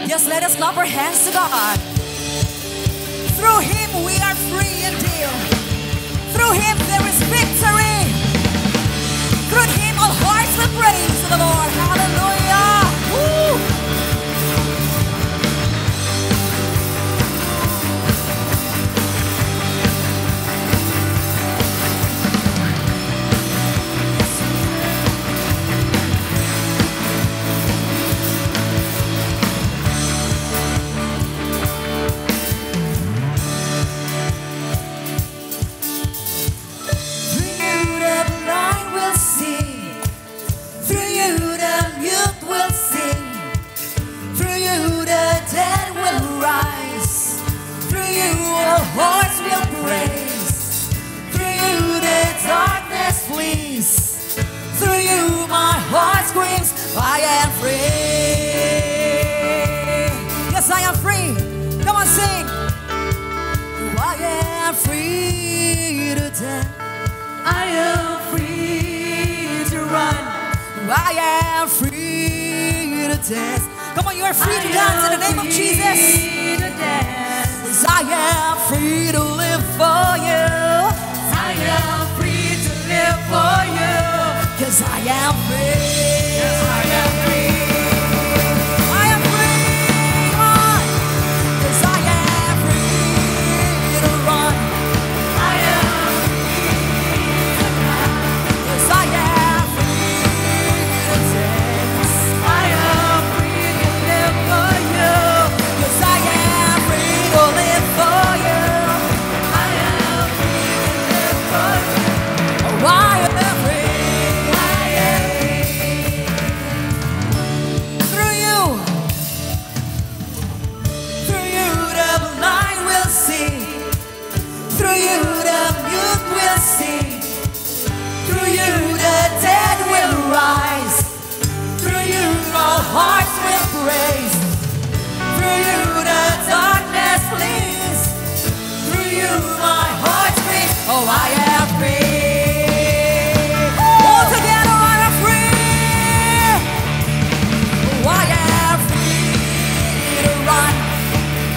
Yes, let us clap our hands to God. Through Him we are free indeed. Through Him there is victory. Through Him all hearts will praise to the Lord. Hallelujah. Woo. Hearts will praise. Through you the darkness flees. Through you my heart screams, I am free. Yes, I am free. Come on, sing. I am free to dance. I am free to run. I am free to dance. Come on, you are free to dance in the name of Jesus. I am free to live for you. I am free to live for you. 'Cause I am free. Yes, I am free. I am free, Lord. 'Cause I am free to run. I am free to run. 'Cause I am free to dance. I am free to live for you. 'Cause I am free to live for you. I am free to live for you. Oh, I am free. I am free. Through you the blind will see. Through you the mute will sing. Through you the dead will rise. Through you all hearts will praise. Through you the darkness flees. Through you my heart screams, oh, I am free. All together I am free. Oh, I am free to run.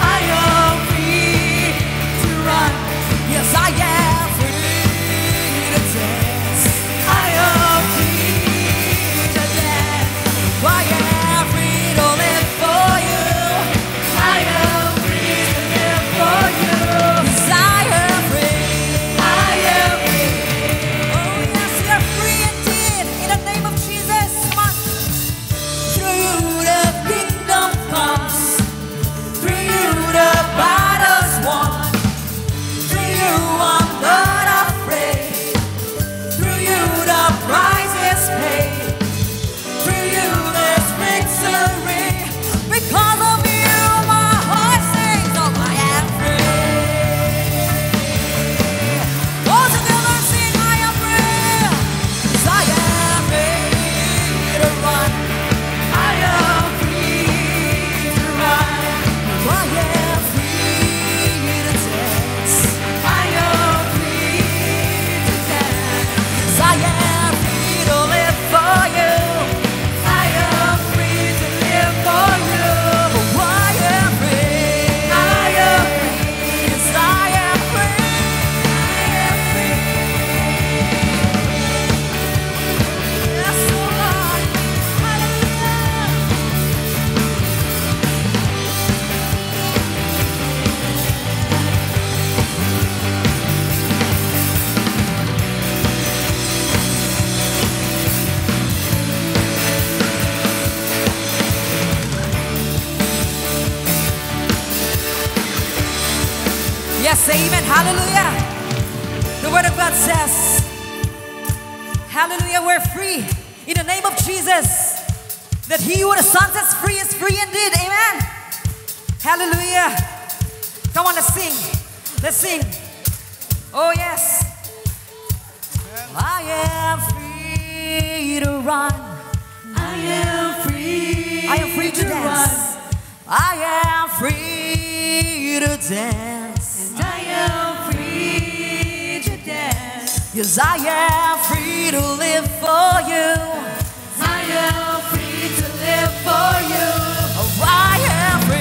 I am free to run. Yes, I am free to dance. I am free to dance. I am free to live for you. I am free to live for you. 'Cause I am free. I am free. Oh yes, we are free indeed. In the name of Jesus. Come on. Through you the kingdom comes. Through you the battle's won. Through you I'm not afraid. Through you the price is paid. Through you there's victory. Because of you my heart sings, oh, I am free. All together sing, I am free. 'Cause I am free to run. I am free to run. I am free to dance. I am free to dance. 'Cause I am free to live for you. I am free to live for you. Oh, I am free. I am free. Yes, I am free. I am free. Yes, oh Lord. Hallelujah. Yes, amen. Hallelujah. The word of God says, hallelujah, we're free in the name of Jesus. That he who the Son sets free is free indeed. Amen. Hallelujah. Come on, let's sing. Let's sing. Oh, yes. I am free to run. I am free. I am free to dance. I am free to dance. I am free to dance. Yes, I am free to live for you. I am free to live for you. Oh, I am free.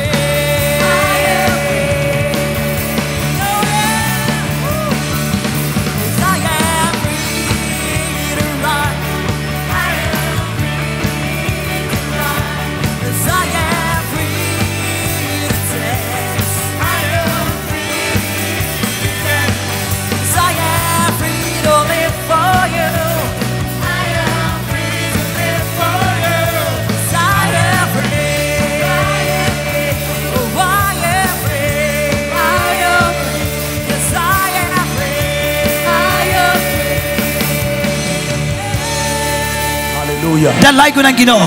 Hallelujah. Dalay ko ng Ginoo.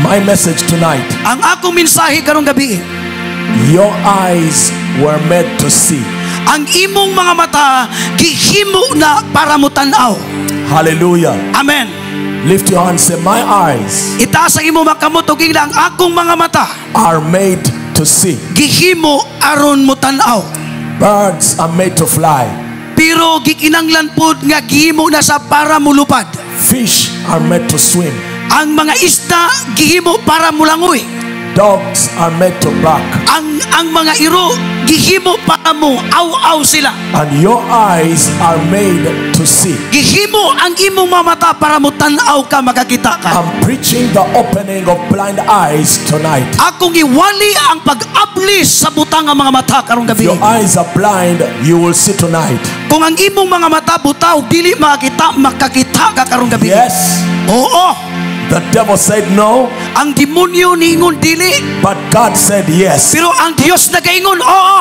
My message tonight, Ang akong mensahe karong gabi, your eyes were made to see. ang imong mga mata gihimo na para mo tan-aw. Hallelujah. Amen. Lift your hand, say, my eyes Itaas ang imong makamot ug ang akong mga mata are made to see. gihimo aron mo tan-aw. Birds are made to fly. Pero gikinanglan pod nga gihimo na sa para mulupad. Fish are made to swim. Ang mga isda gihimo para mulangoy. Dogs are made to bark. Ang mga iro gihimo para mo aw-aw sila. And your eyes are made to see. Gihimo ang imong mga mata para mo tan-aw ka, makakita ka. I'm preaching the opening of blind eyes tonight. Akong iwali ang pag-ablis sa butang nga mga mata karong If gabi. your eyes are blind, you will see tonight. Kung ang imong mga mata butaw dili makakita ka karong gabi. Yes, Oo. the devil said no, Ang demonyo niingon dili, but God said yes. pero ang Dios nagaingon oo.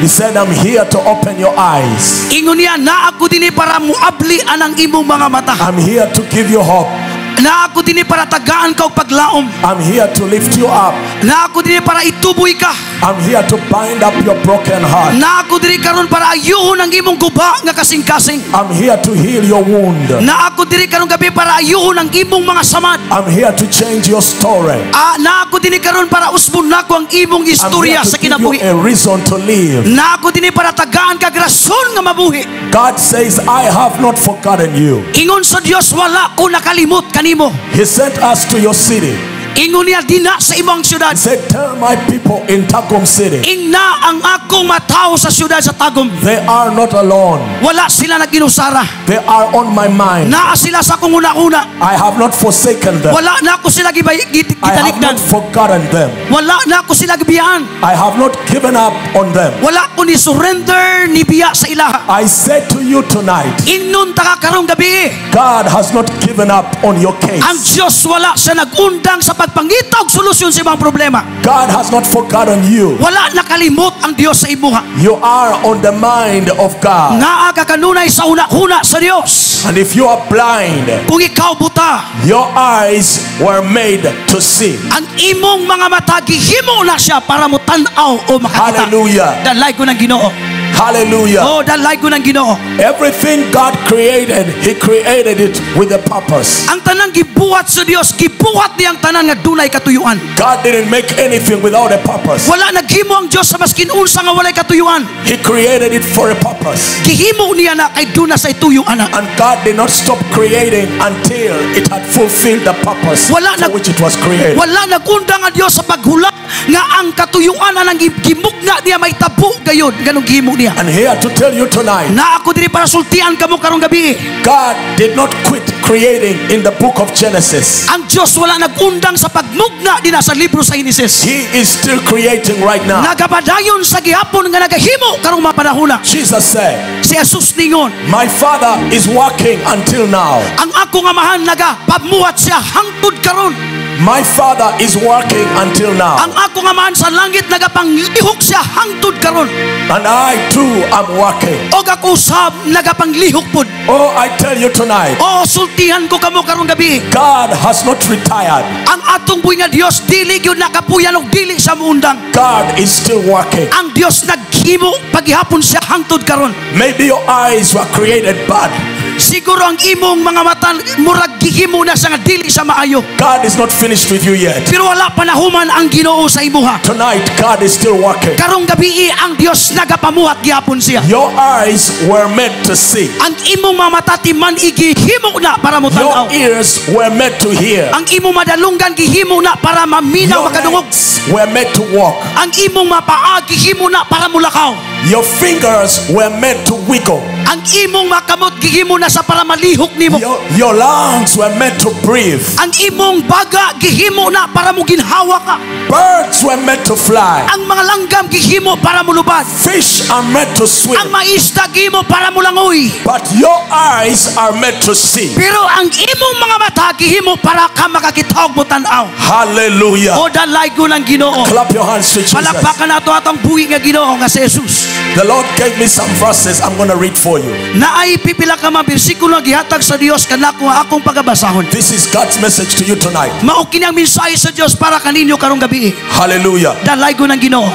He said, I'm here to open your eyes. Ingon niya na ako dinhi para muabli anang imong mga mata. I'm here to give you hope. Na ako dinhi para tagaan ka og paglaom. I'm here to lift you up. Na ako dinhi para ituboy ka. I'm here to bind up your broken heart. Na ako diri karon para ayuhon ang imong guba nga kasing-kasing. I'm here to heal your wound. Na ako diri karong gabi para ayuhon ang imong mga samad. I'm here to change your story. Na ako diri karon para usbon nako ang imong I'm here istorya to sa give you kinabuhi. a reason to live. Na ako dinhi para tagaan kag rason nga mabuhi. God says, I have not forgotten you. Ingon sa Dios wala ko nakalimot kanimo. He sent us to your city. Ingon niya dina sa imong syudad. He said, tell my people in Tagum City, Ingna ang akong mataw sa syudad sa Tagum. they are not alone. Wala sila naginusara. They are on my mind. Naa sila sa akong una-una. I have not forsaken them. Wala na ako sila I have gitalikdan. not forgotten them. Wala na ako sila gibiyaan. I have not given up on them. Wala ko ni surrender ni biya sa ilaha. I said to you tonight, Ingnon ta ka karong gabi. God has not given up on your case. Ang Diyos wala siya nagundang sa pagpangita og solusyon sa ibang problema. God has not forgotten you. Wala nakalimot ang Dios sa imuha. You are on the mind of God. Nga ka kanunay sa una-una sa Dios. And if you are blind, Kung ikaw buta, your eyes were made to see. ang imong mga mata gihimo na siya para mo tan-aw o makakita. Hallelujah. Dalay ko ng Ginoo. Hallelujah. Oh, dalay ko ng Ginoo. Everything God created, He created it with a purpose. Ang tanang gibuhat sa Dios, gibuhat niyang tanan nga dunay katuyuan. God didn't make anything without a purpose. Wala naghimo ang Dios sa maskin unsa nga walay katuyuan. He created it for a purpose. Gihimo niya na kay duna sa ituyuan na. And God did not stop creating until it had fulfilled the purpose Wala for nag- which it was created. Wala nagundang ang Dios sa paghula nga ang katuyuan ang gimugna niya may tabo gayud ganong gihimo niya. And here to tell you tonight, Na ako diri para sultian kamo karong gabi. God did not quit creating in the book of Genesis. Ang Dios wala nagundang sa pagmugna dinha sa libro sa Henesis. He is still creating right now. Nagapadayon sa gihapon nga nagahimo karong mga panahona. Jesus said, Si Jesus ningon, my Father is working until now. ang ako nga mahan nagapamuhat siya hangtod karon. My Father is working until now. Ang ako nga mahan sa langit nagapanglihok siya hangtod karon. And I too am working. Og ako sab nagapanglihok pod. Oh, I tell you tonight, O sultihan ko kamo karong gabi. God has not retired. Ang atong buhi nga Dios dili gyud nakapuyan og dili sa muundang. God is still working. Ang Dios naghimo paghihapon siya hangtod karon. Maybe your eyes were created bad. Siguro ang imong mga mata murag gihimo na sa nga dili sa maayo. God is not finished with you yet. Pero wala pa nahuman ang Ginoo sa imuha. Tonight, God is still working. Karong gabi ang Dios nagapamuhat gihapon siya. Your eyes were meant to see. Ang imong mga mata timan igihimo na para mo Your tan-aw. ears were meant to hear. Ang imong madalunggan gihimo na para maminaw Your makadungog. legs were meant to walk. Ang imong mapaa gihimo na para mulakaw. Your fingers were meant to wiggle. Ang imong makamot gihimo na sa para malihok nimo. Your lungs were meant to breathe. Ang imong baga gihimo na para mo ginhawa ka. Birds were meant to fly. Ang mga langgam gihimo para mulubad. Fish are meant to swim. Ang maisda gihimo para mulangoy. But your eyes are meant to see. Pero ang imong mga mata gihimo para ka makakitaog mo tan-aw. Hallelujah. O dalay ko ng Ginoo. Clap your hands to Jesus. Palakpakan nato atong buhi nga Ginoo nga si Jesus. The Lord gave me some verses I'm going to read for you. Naay pipila ka mga bersikulo gihatag sa Dios kanako nga akong pagabasahon. This is God's message to you tonight. Mao kini ang mensahe sa Dios para kaninyo karong gabi. Hallelujah. Dalay ko ng Ginoo.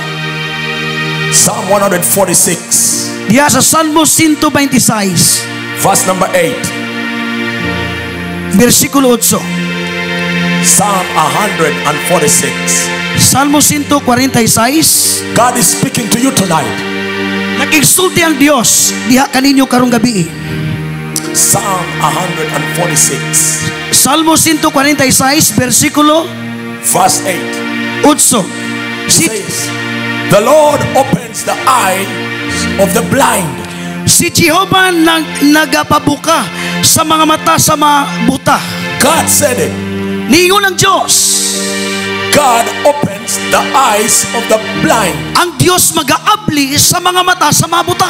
Psalm 146, Diya sa Salmo 126, verse number 8. bersikulo 8. Psalm 146. Salmo 146. God is speaking to you tonight. Nag-exulti ang Dios diha kaninyo karong gabi. Psalm 146, Salmo 146, bersikulo verse 8. 8. Si, Says, the Lord opens the eyes of the blind. si Jehovah nagapabuka sa mga mata sa mga buta. God said it. Niingon ang Diyos. God opens the eyes of the blind. Ang Diyos mag-aabli sa mga mata sa mga buta.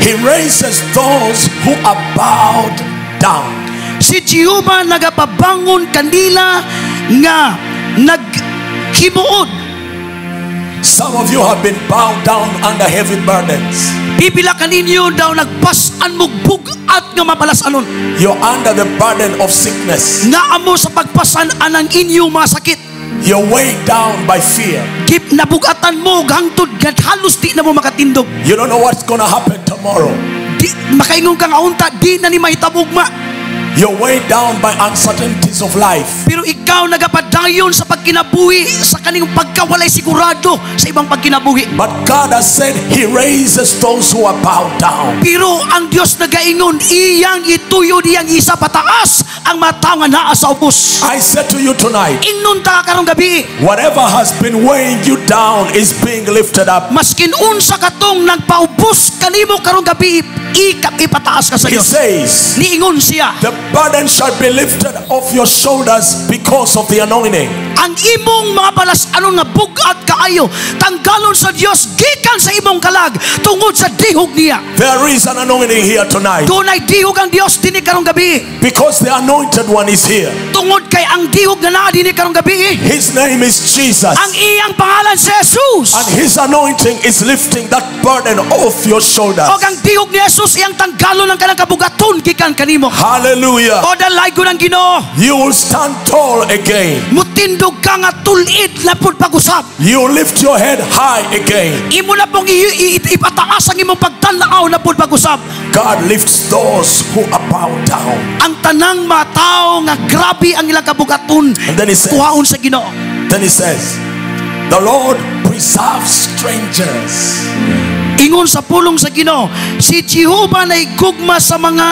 He raises those who are bowed down. Si Jehovah nagapabangon kanila nga naghimuod. Some of you have been bowed down under heavy burdens. Pipila kaninyo daw nagpasan mo bugat nga mapalasanon. You're under the burden of sickness. Nga amo sa pagpasan anang inyong mga sakit. You're weighed down by fear. Kip nabugatan mo hangtod gat halos di na mo makatindog. You don't know what's going to happen tomorrow. Di makaingon kang aunta di na ni mahitabugma. You're weighed down by uncertainties of life. Pero ikaw nagapadayon sa pagkinabuhi sa kaning pagkawalay sigurado sa ibang pagkinabuhi. But God has said He raises those who are bowed down. Pero ang Dios nagaingon iyang ituyo diyang isa pataas ang mata nga naa sa ubos. I said to you tonight, Ingnon ta karong gabi. whatever has been weighing you down is being lifted up. Maskin unsa katong nagpaubos kanimo karong gabi ipataas ka sa He Dios. says, Niingon siya. the burden shall be lifted off your shoulders because of the anointing. Ang imong mga palasanon nga bugat kaayo tanggalon sa Dios gikan sa imong kalag tungod sa dihog niya. There is an anointing here tonight Dunay dihog ang Dios dinhi karong gabi. because the anointed one is here. Tungod kay ang dihog nga naa dinhi karong gabi. His name is Jesus. Ang iyang pangalan si Jesus. And His anointing is lifting that burden off your shoulders. O ang dihog ni Jesus iyang tanggalon ang kanang kabugaton gikan kanimo. Hallelujah. O dalay ko ng Ginoo. You will stand tall again. Mutindog ka nga tulid na pud pag-usap. You will lift your head high again. Imo na pong ipataas ang imong pagtanaw na pud pag-usap. God lifts those who are bowed down. Ang tanang mga tao nga grabe ang ilang kabugaton. And then He says, Kuhaon sa Ginoo. the Lord preserves strangers. Ingon sa pulong sa Ginoo, si Jehovah na igugma sa mga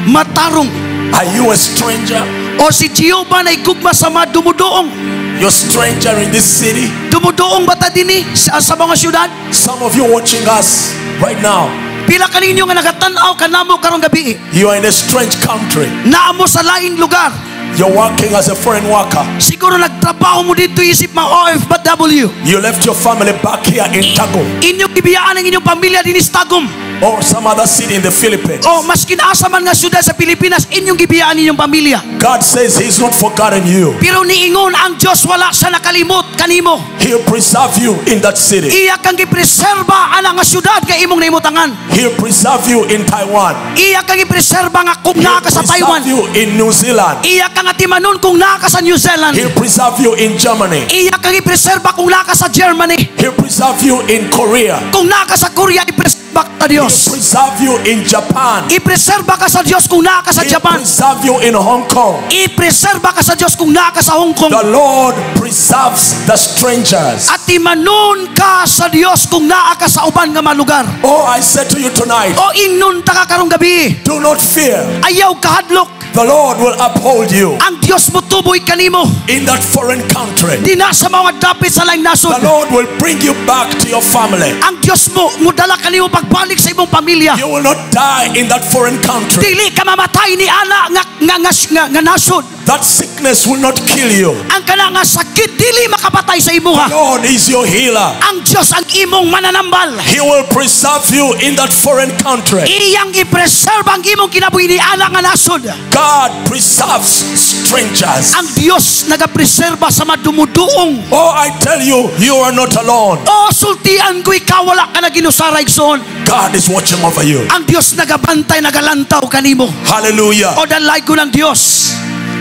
matarong. Are you a stranger? O si Jehovah na igugma sa mga dumudoong. You're a stranger in this city. Dumudoong bata dinhi sa mga syudad. Some of you watching us right now, Pila kaninyo nga nagatanaw kanamo karong gabi. you are in a strange country. Naamo sa laing lugar. You're working as a foreign worker. Siguro nagtrabaho mo dito isip mga OFW. You left your family back here in Tagum Inyong ibiyaan ang inyong pamilya din sa Tagum. or some other city in the Philippines. O maskin asa man nga syudad sa Pilipinas, inyong ibiyaan inyong pamilya. God says He's not forgotten you. Pero niingon ang Dios wala sa nakalimot kanimo. He'll preserve you in that city. Iya kang gipreserba ana nga syudad kay imong naimutangan. He'll preserve you in Taiwan. Iya kang gipreserba nga kung He'll naa ka sa Taiwan. preserve you in New Zealand. Iya kang atimanon kung naa ka sa New Zealand. He'll preserve you in Germany. Iya kang gipreserba kung naa ka sa Germany. He'll preserve you in Korea. Kung naa ka sa Korea, ipreserba ka He'll Dios. preserve you in Japan. Ipreserba ka sa Dios kung naa ka sa He'll Japan. preserve you in Hong Kong. Ipreserba ka sa Dios kung naa ka sa Hong Kong. The Lord preserves the strangers. At imanon ka sa Dios kung naa ka sa uban nga mga lugar. Oh, I said to you tonight, O ingnon ta ka karong gabi. do not fear. Ayaw kahadlok. The Lord will uphold you Ang Dios mo tuboy kanimo. in that foreign country. Di na sa mga dapit sa laing nasod. The Lord will bring you back to your family. Ang Dios mo mudala kanimo pagbalik sa imong pamilya. You will not die in that foreign country. Dili ka mamatay ni ana nga nasod. That sickness will not kill you. Ang kana nga sakit dili makapatay sa imuha. God is your healer. Ang Dios ang imong mananambal. He will preserve you in that foreign country. Iyang i-preserve ang imong kinabuhi ni ana nga nasod. God preserves strangers. Ang Dios nagapreserba sa madumuduong. Oh, I tell you, you are not alone. O sultian ko ikaw wala ka na ginusaray igsoon. God is watching over you. Ang Dios nagabantay, nagalantaw kanimo. Hallelujah. O dalay ko ng Dios.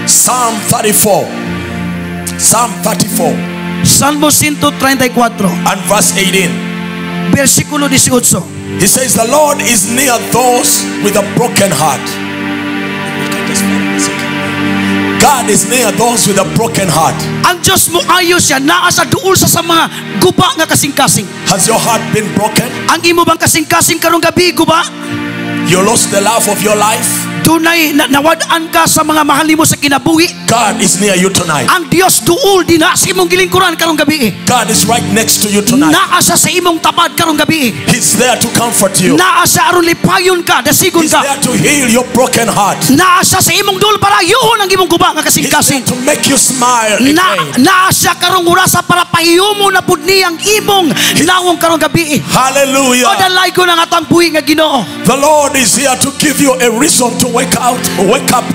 Psalm 34. Psalm 34 Salmo 134 and verse 18. versikulo 18. He says, the Lord is near those with a broken heart. God is near those with a broken heart. Ang Diyos mo ayos siya, naa sa duol sa mga guba nga kasing-kasing. Has your heart been broken? Ang imo bang kasing-kasing karong gabi guba? You lost the love of your life? Dunay nawad-an ka sa mga mahal nimo sa kinabuhi. God is near you tonight. Ang Dios duol dina sa imong gilingkuran karong gabi. God is right next to you tonight. Naa siya sa imong tapad karong gabi. He's there to comfort you. Naa siya aron lipayon ka, dasigon He's ka. there to heal your broken heart. Naa siya sa imong duol para yuhon ang imong guba nga He's there kasing-kasing. to make you smile again. Naa siya karong orasa para pahiumo na pud ni ang imong nawong karong gabi. O Hallelujah. dalay ko ng atang buhi nga Ginoo. The Lord is here to give you a reason to wake up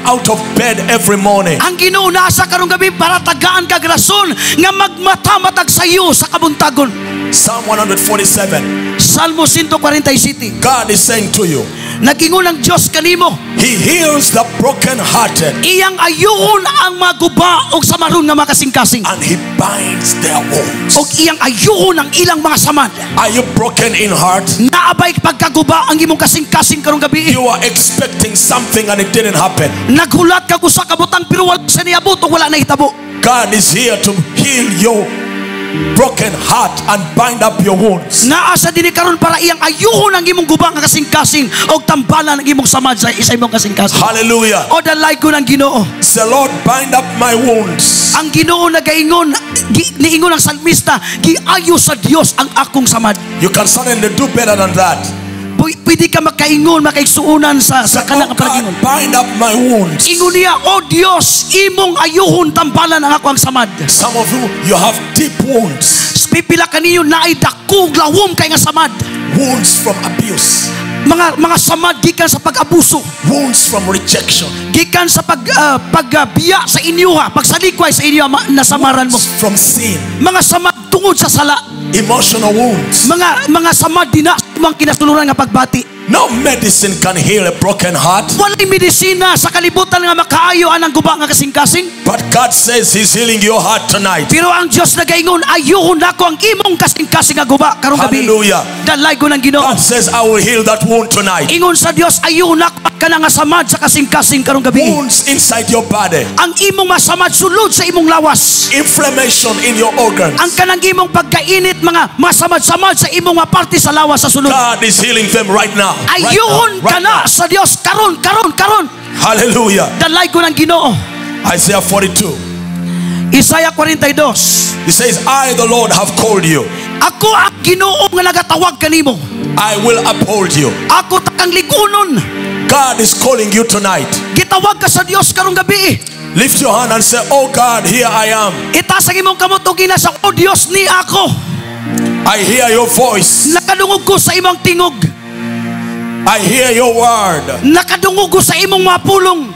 out of bed every morning. Ang Ginoo nasa karong gabi para tagaan kag rason nga magmatamatag sayo sa kabuntagon. Psalm 147. Salmo 147. God is saying to you, Nagingon ang Dios kanimo. He heals the broken-hearted Iyang ayuon ang maguba og samaron nga makasing-kasing. and He binds their wounds. Og iyang ayuon ang ilang mga samad. Are you broken in heart? Naabay pagkaguba ang imong kasing-kasing karong gabi. You are expecting something and it didn't happen. Naghulat ka ko sa kabutang pero wala sa niabot o wala na hitabo. God is here to heal your broken heart and bind up your wounds. Naa sa dini karon para iyang ayuhon ang imong guba nga kasing-kasing og tambalan ang imong samad sa isa imong kasing-kasing. Hallelujah. O dalay ko ng Ginoo. Say, Lord, bind up my wounds. Ang Ginoo nagaingon, niingon ang salmista, giayo sa Dios ang akong samad. You can suddenly do better than that. Pwede ka makaingon, makaigsuunan sa Say, kanang oh God, panagingon. bind up my wounds. Ingon niya, O Dios, imong ayuhon tambalan ang ako ang samad. Some of you have deep wounds. Pipila kaniyo na ay dakog lawom kay nga samad. Wounds from abuse. Mga samad gikan sa pag-abuso, Wounds from rejection. gikan sa pagbiya sa inyo pagsalikway sa inyo nasamaran mo. Wounds from sin. Mga samad tungod sa sala, Emotional wounds. mga samad dina mga kinasuluran nga pagbati. No medicine can heal a broken heart. Walay medisina sa kalibutan nga makaayo anang guba nga kasing-kasing. But God says He's healing your heart tonight. Pero ang Dios nagaingon, ayuhon nako ang imong kasing-kasing nga guba karong gabi. Hallelujah. Dalay ko ng Ginoo. God says I will heal that wound tonight. Ingon sa Dios, ayuhon nako ka nga samad sa kasing-kasing karong gabi. Wounds inside your body. Ang imong masamad sulod sa imong lawas. Inflammation in your organs. Ang kanang imong pagkainit mga masamad-samad sa imong mga parte sa lawas sa sulod. God is healing them right now. Ayuhon ka na sa Dios karon. Hallelujah. Dalay ko ng Ginoo. Isaiah 42. Isaiah 42. He says, I the Lord have called you. Ako ang Ginoo nga nagatawag kanimo. I will uphold you. Ako takang ligunon. God is calling you tonight. Gitawag ka sa Dios karong gabi. Lift your hand and say, oh God, here I am. Itaas ang imong kamot ug ginasa, O Dios ni ako. I hear your voice. Nakadungog ko sa imong tingog. I hear your word. Nakadungog ko sa imong mapulong.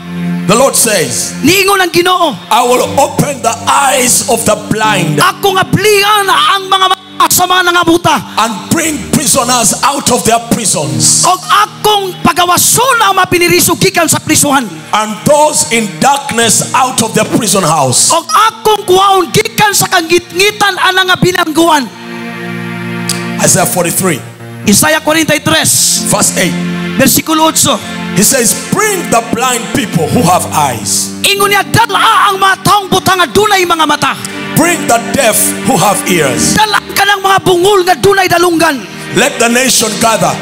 The Lord says, Niingon ang Ginoo, I will open the eyes of the blind ako nga blian ang mga masama nga buta. and bring prisoners out of their prisons, Og akong pagawason ang mapiniriso gikan sa prisuhan. and those in darkness out of the prison house. Og akong kuwaon gikan sa kangitngitan ana nga binangguan. Isaiah 43 Isaiah 43 verse 8. versikulo 8. He says, bring the blind people who have eyes. Ingon niya, dala ang mga taong buta nga dunay mga mata. Bring the deaf who have ears. Dala ka ng mga bungol nga dunay dalunggan. Let the nation gather.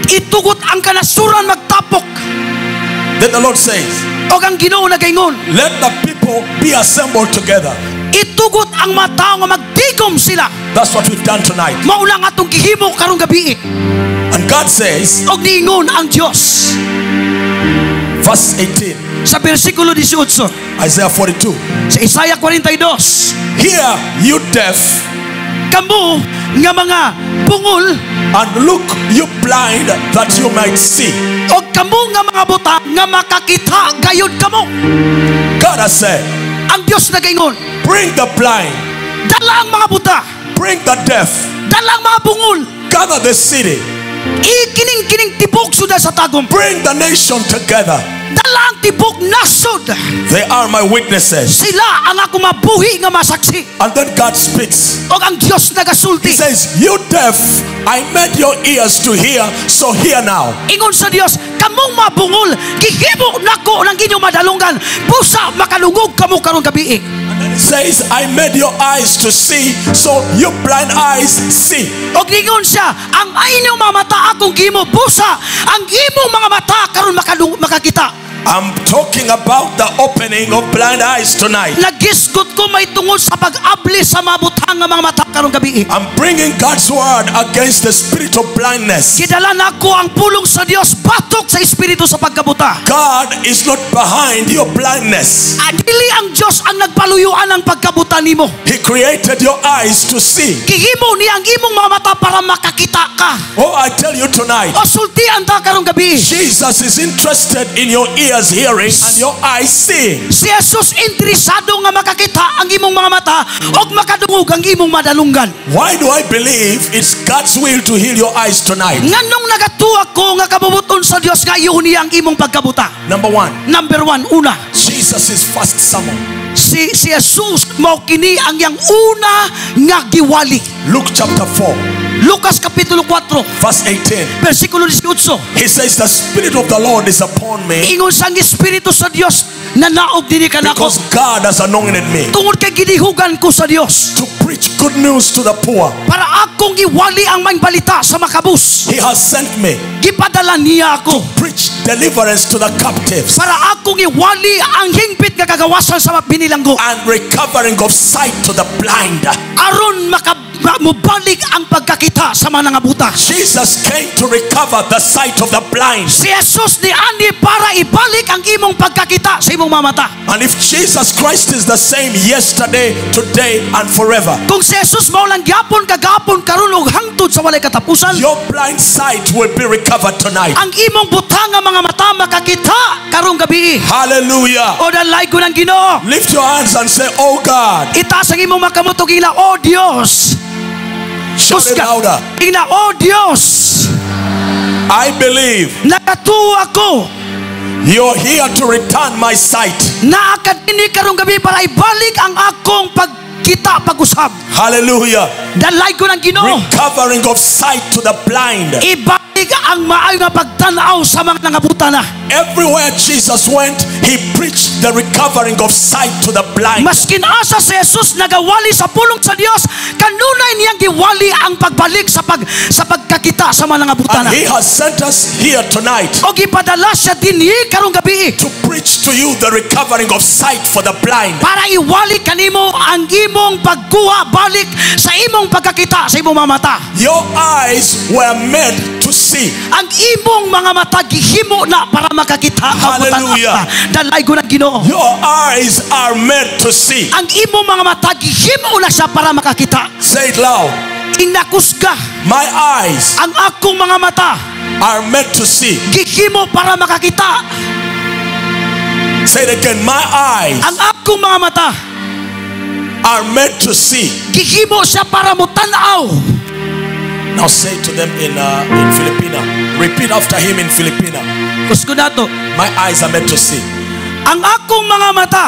Itugot ang kanasuran magtapok. Then the Lord says, Og ang Ginoo nagaingon, let the people be assembled together. itugot ang mga tao nga magtigom sila. That's what we've done tonight. Mauna nga itong gihimo karong gabi. And God says, Og niingon ang Dios, verse 18. Sa versikulo 18. Isaiah 42. Sa Isaiah 42. Hear, you deaf, Kamu nga mga bungol, and look, you blind, that you might see. o kamu nga mga buta nga makakita gayud kamo. God has said, Ang Dios nagaingon, bring the blind, dala ang mga buta, bring the deaf, dala ang mga bungol, gather the city, ikining-kining tibok suda sa tagom, bring the nation together. dala ang tibok nasod. They are my witnesses. Sila ang ako mabuhi nga masaksi. And then God speaks. O ang Dios He nagasulti. says, you deaf, I made your ears to hear, so hear now. Ingon sa Dios, kamong mabungol, gihimo nako ng inyong madalungan, busa makalungog kamo karon gabi. And then it says, I made your eyes to see, so you blind eyes see. Og ningon siya, ang inyong mga mata akong gihimo busa, ang imong mga mata karon makakita. I'm talking about the opening of blind eyes tonight. Nagisgot ko may tungod sa pag-abli sa mga butang nga mga mata karong gabi. I'm bringing God's word against the spirit of blindness. Kidala nako ang pulong sa Dios batok sa espiritu sa pagkabuta. God is not behind your blindness. Dili ang Dios ang nagpaluyuan ang pagkabuta nimo. He created your eyes to see. Gihimo ni ang imong mga mata para makakita ka. Oh, I tell you tonight, O sultian ta karong gabi. Jesus is interested in your ears hearing and your eyes seeing. Si Jesus interesado nga makakita ang imong mga mata og makadungog ang imong madalunggan. Why do I believe it's God's will to heal your eyes tonight? Nganong nagatuwa ko nga kabubuton sa Dios nga iyon niya ang imong pagkabuta. Number one, Number 1, una, Jesus is first summoned. si Jesus mao kini ang yang una nga giwali. Luke chapter 4, Lucas kapitulo 4, verse 18. versikulo 18. He says, the Spirit of the Lord is upon me Ingon sang espiritu sa Dios na naog dinhi kanako. because God has anointed me Tungod kay ginihugan ko sa Dios to preach good news to the poor. para akong iwali ang may balita sa makabus. He has sent me Gipadala niya ako preach deliverance to the captives para akong iwali ang hingpit nga kagawasan sa mga binilanggo. and recovering of sight to the blind. Aron mubalik ang pagkakita sa mga nangabuta. Jesus came to recover the sight of the blind. Si Jesus ni ani para ibalik ang imong pagkakita sa imong mga mata. And if Jesus Christ is the same yesterday, today, and forever, Kung si Jesus mao lang gyapon kagapon karon ug hangtod sa walay katapusan, your blind sight will be recovered tonight. ang imong butang nga mga mata makakita karong gabi. Hallelujah. O dalay ko ng Ginoo. Lift your hands and say, oh God. Itaas ang imong makamutog ila, O Dios. Shout it louder. Ina, O Dios. I believe Nakatuwa ko you're here to return my sight. na akadini karong gabi para ibalik ang akong pagkita pag-usab. Hallelujah. Dalay ko ng Ginoo. Recovering of sight to the blind. Ibalik ang maayo nga pagtanaw sa mga nangabuta na. Everywhere Jesus went, he preached the recovering of sight to the blind. Maskin asa si Jesus nagawali sa pulong sa Dios, kanunay niyang giwali ang pagbalik sa pagkakita sa mga nangabuta na. And he has sent us here tonight O gipadala siya dinhi karong gabi to preach to you the recovering of sight for the blind. para iwali kanimo ang imong pagkuha balik sa imong pagkakita sa imong mga mata. Your eyes were made to see. Ang imong mga mata gihimo na para makakita. Hallelujah. Dalay ko ng Ginoo. Your eyes are made to see. Ang imong mga mata gihimo na siya para makakita. Say it loud. Inakusga My eyes ang akong mga mata are made to see. gihimo para makakita. Say it again. My eyes Ang akong mga mata are made to see. gihimo siya para mo tanaw. Now say to them in Filipina. Repeat after him in Filipina. Kusgo nato. My eyes are made to see. Ang akong mga mata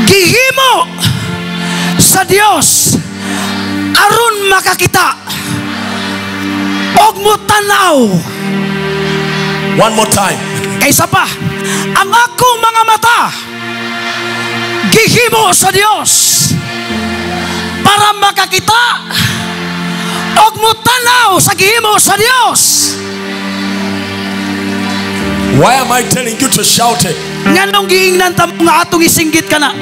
gihimo sa Dios aron makakita og mo tanaw. One more time. Kaysa pa, ang akong mga mata gihimo sa Dios para makakita og mo tanaw sa gihimo sa Dios. Why am I telling you to shout it? Nganong giingnan ta nga atong isinggit kana?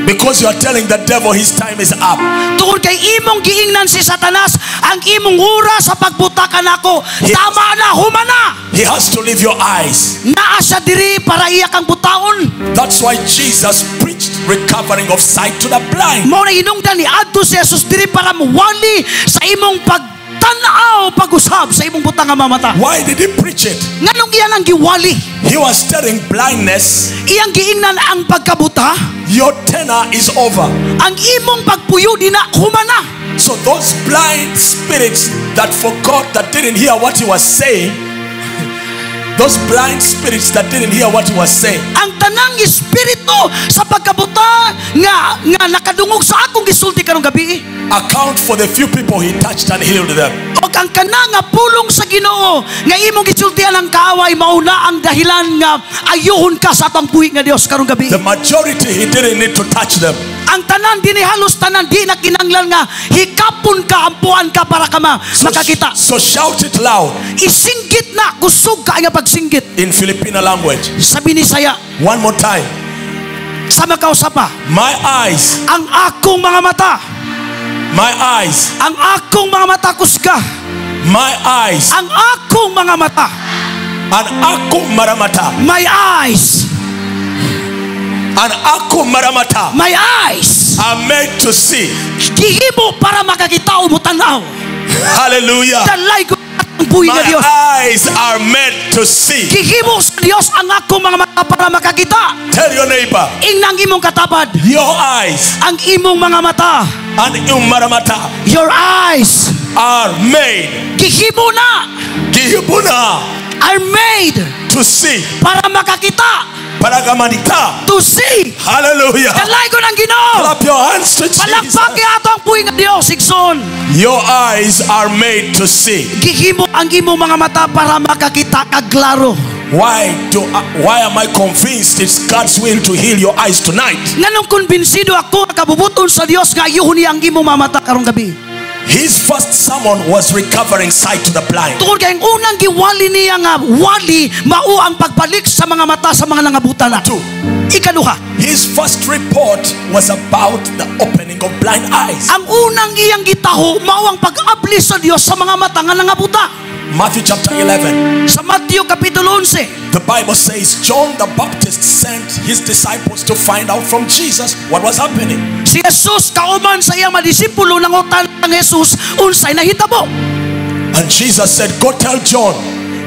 Because you are telling the devil his time is up. Tungod kay imong giingnan si Satanas ang imong oras sa pagbuta kanako. Tama na, humana. He has to leave your eyes. Naa siya diri para iya kang butaon. That's why Jesus preached recovering of sight to the blind. Mao na hinungdan ni adto si Jesus diri para muwali sa imong pagtanaw, pag-usab sa imong butang nga mamata. Why did he preach it? Nganong iya nang giwali? He was telling blindness, Iyang giingnan ang pagkabuta, your tenor is over. ang imong pagpuyo di na humana. So those blind spirits that forgot, that didn't hear what he was saying, those blind spirits that didn't hear what he was saying, Ang tanang espiritu sa pagkabuta nga nakadungog sa akong gisulti karong gabi, account for the few people he touched and healed them. o ang kanang nga pulong sa Ginoo nga imong gisultihan ang kaaway, mauna ang dahilan nga ayuhon ka sa atong buhi nga Dios karong gabi. The majority, he didn't need to touch them. Ang tanan dinhi halos tanan di na kinanglan nga hikapon ka, ampuan ka para ka makakita. So shout it loud Isinggit na, kusog ka nga pagsinggit. in Filipino language. Sabi ni Saya, One more time. sa makausapa, My eyes, ang akong mga mata, my eyes, ang akong mga mata kusga, my eyes, ang akong mga mata, and aku maramata, my eyes, and aku maramata my eyes, are made to see. gihimo para makakita o mo tanaw. Hallelujah. Dalay ko ang buhi My nga Dios. eyes are made to see. Gihimo sa Dios ang akong mga mata para makakita. Tell your neighbor, Ingnang imong katapad, your eyes ang imong mga mata, and umaramata your eyes, are made, gihimo na, gihibuna, are made to see. para makakita, Paragamanita. to see. Hallelujah. Dalay ko ng Ginoo. Clap your hands to Palakpak Jesus. niya ato ang buhi nga Dios, Igsoon. Your eyes are made to see. Gihimo ang imong mga mata para makakita kag klaro. Why am I convinced it's God's will to heal your eyes tonight? Nganong konbinsido ako nga kabubuton sa Dios nga ayuhon niya ang imong mga mata karong gabi. His first sermon was recovering sight to the blind. Tungod kay ang unang giwali niya nga wali mao ang pagbalik sa mga mata sa mga nangabutan na. Two, Ikaduha, his first report was about the opening of blind eyes. ang unang iyang gitaho mao ang pag-abli sa Dios sa mga mata nga nangabuta. Matthew chapter 11. Sa Mateo kapitulo 11, The Bible says John the Baptist sent his disciples to find out from Jesus what was happening. si Jesus kauman sa iyang mga disipulo nangutan ng Jesus unsay nahitabo. And Jesus said, go tell John,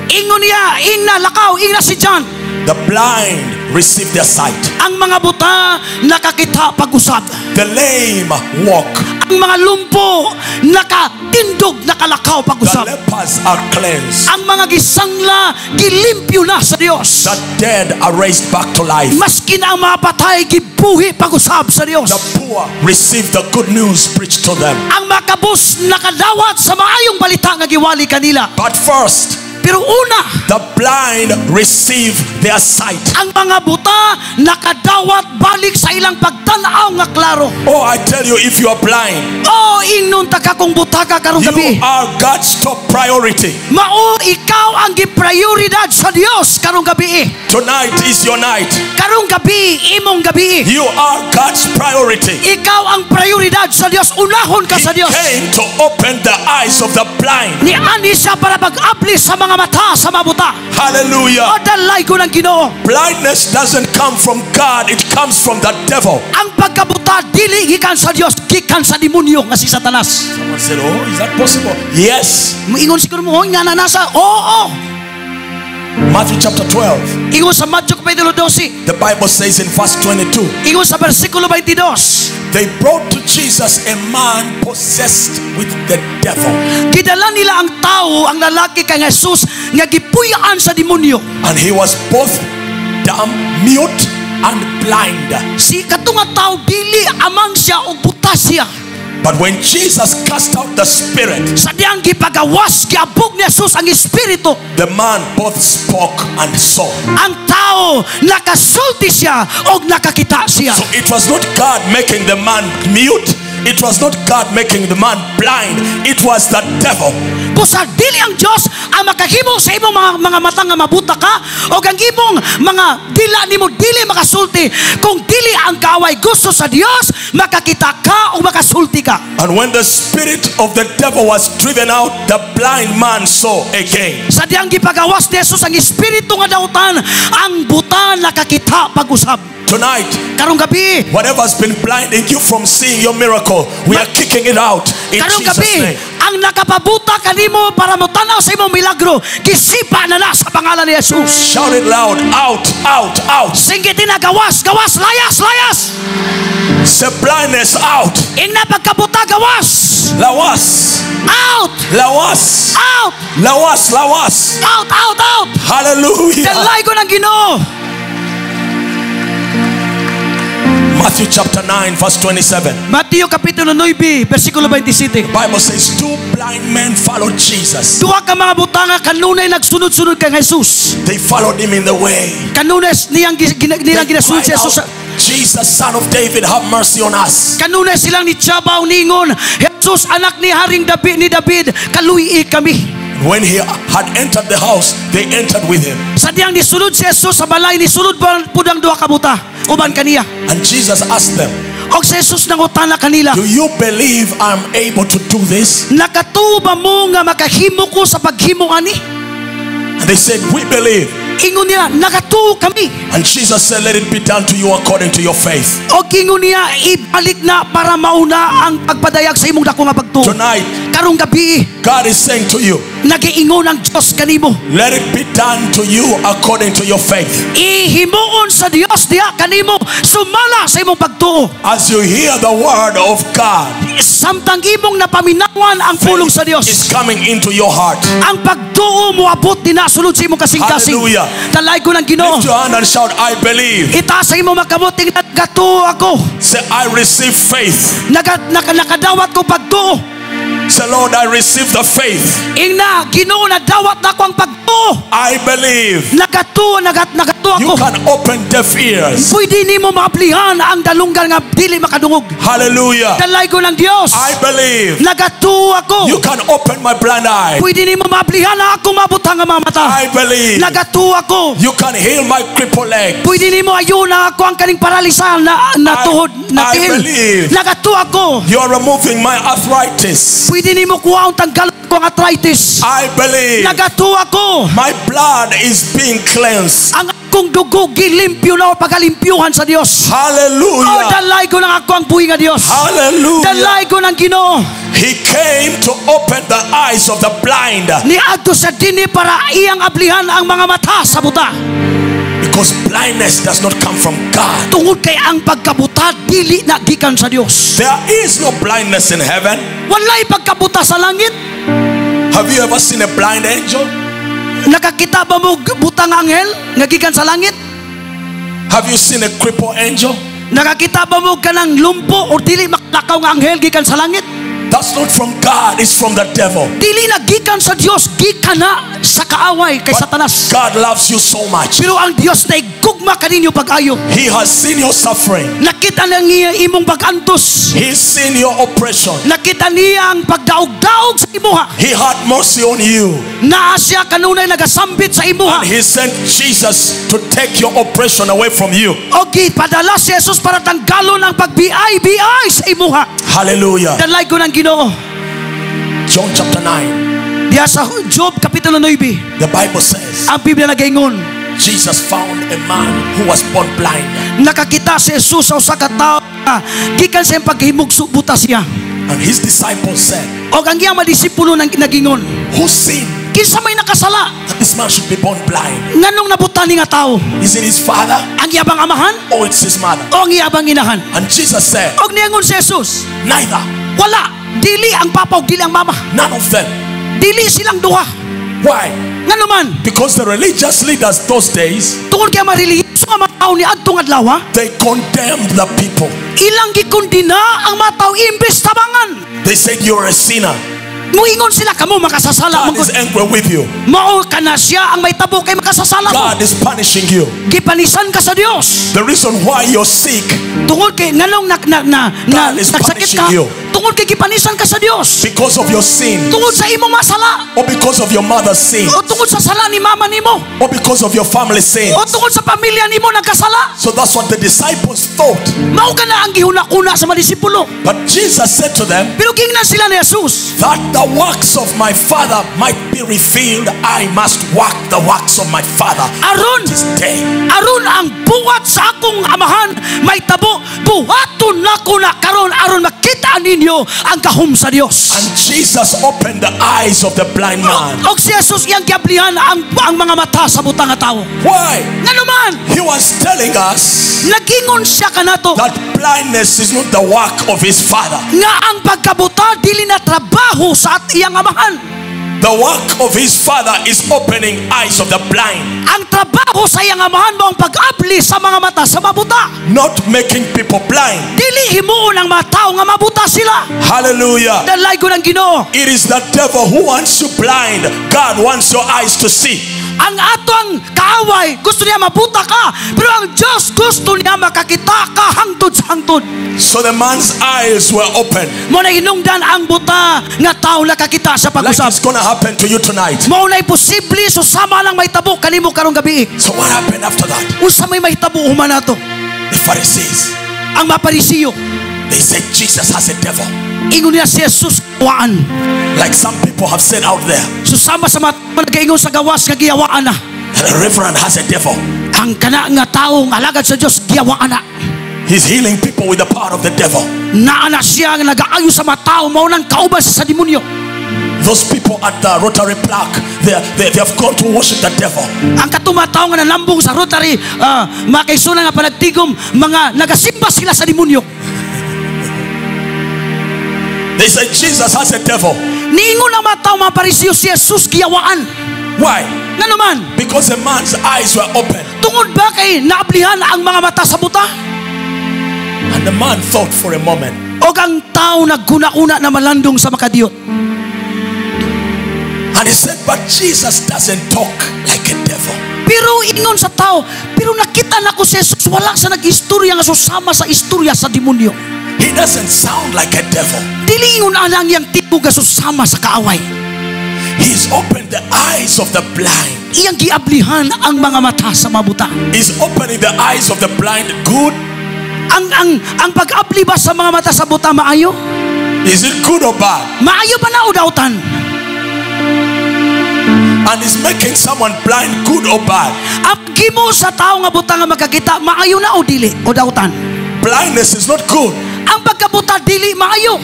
Ingon niya, ingna lakaw, ingna si John. the blind receive their sight. Ang mga buta nakakita pag-usab. The lame walk. Ang mga lumpo nakatindog, nakalakaw The pag-usab. lepers are cleansed. Ang mga gisangla gilimpyo na sa Dios. The dead are raised back to life. Maski na ang mga patay gibuhi pag-usab sa Dios. The poor receive the good news preached to them. Ang makabus nakadawat sa maayong balita nga giwali kanila. But first, Pero una, the blind receive their sight. ang mga buta nakadawat balik sa ilang pagtanaw nga klaro. Oh, I tell you, if you are blind, Oh, ingnon ta ka kung buta ka karong gabi. you are God's top priority. Mao ikaw ang giprioridad sa Dios karong gabi. Tonight is your night. Karong gabi, imong gabi. You are God's priority. Ikaw ang prioridad sa Dios. Unahon ka He sa Dios. came to open the eyes of the blind. Ni ani siya para pag-abli sa mga mata sa mabuta. O Hallelujah. dalay ko ng Ginoo. Blindness doesn't come from God, it comes from the devil. Ang pagkabuta dili gikan sa Dios, gikan sa demonyo nga si Satanas. Someone said, oh, is that possible? Yes. Moingon siguro mo nga nanasa. Oo. Matthew chapter 12. Ingon sa Matthew kapitulo 12. The Bible says in verse 22, Ingon sa bersikulo 22. they brought to Jesus a man possessed with the devil. Gidala nila ang tao, ang lalaki kay Jesus nga gipuyaan sa demonyo. And he was both dumb, mute, and blind. Si katunga tao dili amang siya o buta siya. But when Jesus cast out the spirit, Sa diyang gipagawas, giabog ni Jesus ang espiritu. the man both spoke and saw. Ang tao nakasulti siya o nakakita siya. So it was not God making the man mute, it was not God making the man blind, it was the devil. Busa dili ang Dios ang makahimo sa imong mga mata nga mabuta ka o ang imong mga dila nimo dili makasulti. Kung dili ang kaaway gusto sa Dios, makakita ka o makasulti ka. And when the spirit of the devil was driven out, the blind man saw again. Sa diyang gipagawas ni Jesus ang espiritu nga dautan, ang buta nakakita pag-usab. Tonight, Karong gabi, whatever's been blinding you from seeing your miracle, we are kicking it out in karong Jesus' gabi, name. ang nakapabuta kanimo para motanaw sa imong milagro, gisipa na sa pangalan ni Jesus. Shout it loud, out, out, out. Singgitin na gawas, gawas, layas, layas. Say blindness out. Ing na pagkabuta gawas. Lawas, Out, lawas, out, lawas, lawas. out, out, out. Hallelujah. Dalay ko ng Ginoo. Matthew chapter 9 verse 27. Mateo kapitulo 9, versikulo 27. Bible says two blind men followed Jesus. Duha ka mga butanga kanunay nagsunod-sunod kay Jesus. They followed him in the way. Kanunay niyang They ginasunod si cried Jesus. out, Jesus, son of David, have mercy on us. Kanunay silang ni Tiyabaw ningon, Jesus anak ni Haring David, kaluyi kami. When he had entered the house, they entered with him. Sa diyang nisunod si Jesus sa balay, nisunod po ng duha ka buta, uban kaniya. And Jesus asked them, Og si Jesus nangutana kanila, do you believe I'm able to do this? nakatuo ba mo nga makahimo ko sa paghimo ani? And they said, we believe. Ingon niya, nakatuo kami. And Jesus said, let it be done to you according to your faith. O ingon niya, ibalik na para mauna ang pagpadayag sa imong dako nga pagtuo. Tonight, Karong gabi, God is saying to you, nagiingon ang Diyos kanimo. let it be done to you according to your faith. Ihimuon sa Dios diha kanimo sumala sa imong pagtuo. As you hear the word of God, Samtang imong napaminawan ang pulong sa is Dios, coming into your heart. ang pagtuo mo abot dinasulod sa imong kasing-kasing. Hallelujah. Dalay ko ng Ginoo. Lift your hand and shout, I believe. Itaas sa imong magkabuting nagatuo ako. Say, I receive faith. Nakadawat ko pagtuo. Say, Lord, I receive the faith. Ingna, Ginoo, nadawat na ko ang pagtuo. I believe. Nagatuo You ako. can open deaf ears. Pwede nimo maaplihan ang dalunggan nga dili makadungog. Hallelujah. Dalay ko ng Dios. I believe. Nagatuo ako. You can open my blind eye. Pwede nimo maaplihan na ako mabutang nga mga mata. I believe. Nagatuo ako. You can heal my crippled leg. Pwede nimo ayuna ako ang kaning paralisa na tuhod na I tiil. believe. Nagatuo ako. You are removing my arthritis. Pwede nimo kuha ang tanggal ko ang arthritis. I believe. Nagatuo ako. My blood is being cleansed. Ang akong dugo gilimpyo na o pagalimpyuhan sa Dios. Hallelujah. Dalay ko ng ako ang buhi nga Dios. Hallelujah. Dalay ko ng Ginoo. He came to open the eyes of the blind. Niadto sa dinhi para iyang ablihan ang mga mata sa buta. Because blindness does not come from God. Tungod kay ang pagkabuta dili na gikan sa Dios. There is no blindness in heaven. Walay pagkabuta sa langit. Have you ever seen a blind angel? Nakakita ba mo butang anghel nga gikan sa langit? Have you seen a crippled angel? Nakakita ba mo kanang lumpo o dili maklakaw nga anghel gikan sa langit? That's not from God, it's from the devil. Dili na gikan sa Dios, gikan na sa kaaway kay But Satanas. God loves you so much. Pero ang Dios na gugma kaninyo pag-ayo. He has seen your suffering. Nakita na niya imong pag-antos. He's seen your oppression. Nakita niya ang pagdaog-daog sa imuha. He had mercy on you. Naa siya kanunay nagasambit sa imuha. And He sent Jesus to take your oppression away from you. O gipadala si Jesus para tanggalon ang pagbiay-biay sa imuha. Hallelujah. Dalay ko ng Ginoo. John chapter 9. Diya sa Job kapitulo 9, The Bible says ang Biblia nagaingon, Jesus found a man who was born blind. nakakita si Jesus sa usa ka tawo nga gikan sa iyang paghimugso buta siya. And his disciples said, O ang iyang madisipulo nagingon, who sinned kinsa may nakasala that this man should be born blind? nganong nabutan ni nga tawo? Is it his father Ang iyabang amahan or it's his mother? o ang iyabang inahan? And Jesus said, Og niyangon si Jesus, neither. wala, dili ang papa ug dili ang mama. None of them. Dili silang duha. Why? Ngano man? Because the religious leaders those days, Tungod kay marelihiyoso nga mga tao ni adtong adlaw, they condemned the people. ilang gikondina ang mga tao imbes tabangan. They said you're a sinner. Muingon sila, kamo makasasala. God is angry with you. Mao ka na siya ang may tabo kay makasasala mo. God is punishing you. Gipanisan ka sa Dios. The reason why you're sick, Tungod kay nganong God is nagsakit punishing ka. you. Tungod kay gipanisan ka sa Dios. because of your sin, Tungod sa imong masala. or because of your mother's sin, O tungod sa sala ni mama nimo. or because of your family's sin. O tungod sa pamilya nimo nagkasala. So that's what the disciples thought. Mao ka na ang gihuna-una sa mga disipulo. But Jesus said to them, Pero gingnan sila ni Jesus. that the works of my Father might be revealed, I must work the works of my Father Aron, this day. aron ang buhat sa akong amahan may tabo, buhaton nako na karon aron makita ninyo ang kahum sa Dios. And Jesus opened the eyes of the blind man. Og si Jesus iyang giablihan ang mga mata sa butang nga tawo. Why? Nga naman, He was telling us nagingon siya kanato that blindness is not the work of his Father. nga ang pagkabuta dili na trabaho sa iyang amahan. The work of his Father is opening eyes of the blind, Ang trabaho sa iyang amahan mo ang pag-abli sa mga mata sa mabuta. not making people blind. Dili himuon ang mga tao nga mabuta sila. Hallelujah. Dalay ko ng Ginoo. It is the devil who wants you blind. God wants your eyes to see. Ang atong kaaway gusto niya mabuta ka, pero ang Diyos gusto niya makakita ka hangtod sa hangtod. So the man's eyes were open. Mo na hinungdan ang buta nga tao nakakita sa Like pag-usap. it's gonna happen to you tonight. Mo na posible susama lang may tabo kanimo karong gabi. So what happened after that? Unsa may tabo human nato? The Pharisees, Ang maparisiyo, they said Jesus has a devil. ingon niya si Jesus waan. Like some people have said out there, Susama sa mga nagaingon sa gawas nga giyawaan na. that a reverend has a devil. Ang kana nga tao nga alagad sa Dios giyawaan na. He's healing people with the power of the devil. Naana siya nga nagaayo sa mga tao mao nang kauban sa demonyo. Those people at the Rotary plaque, they have gone to worship the devil. Ang katumataw nga nanambong sa Rotary, makaisuna nga panagtigom, mga nagasimba sila sa demonyo. They say Jesus has a devil. Niingon ang mga tao mga Pariseo si Jesus giyawaan. Why? Nga naman, Because a man's eyes were open. tungod ba kay naablihan ang mga mata sa buta? And the man thought for a moment, O ang tao nagkuna-una na malandong sa makadiyot. and he said, but Jesus doesn't talk like a devil. Pero ingon sa tao, pero nakita na ko si Jesus, wala sa nag-istorya nga susama sa istorya sa demonyo. He doesn't sound like a devil. Dili ingon alang yang tipo nga susama sa kaaway. He's opened the eyes of the blind. Iyang giablihan ang mga mata sa mabuta. He's opening the eyes of the blind. Good? Ang pag-abli ba sa mga mata sa buta maayo? Is it good or bad? Maayo ba na o dautan? And is making someone blind good or bad? Ang gimo sa tao nga buta nga makakita, maayo na o dili o dautan? Blindness is not good. Ang pagkabuta dili maayo.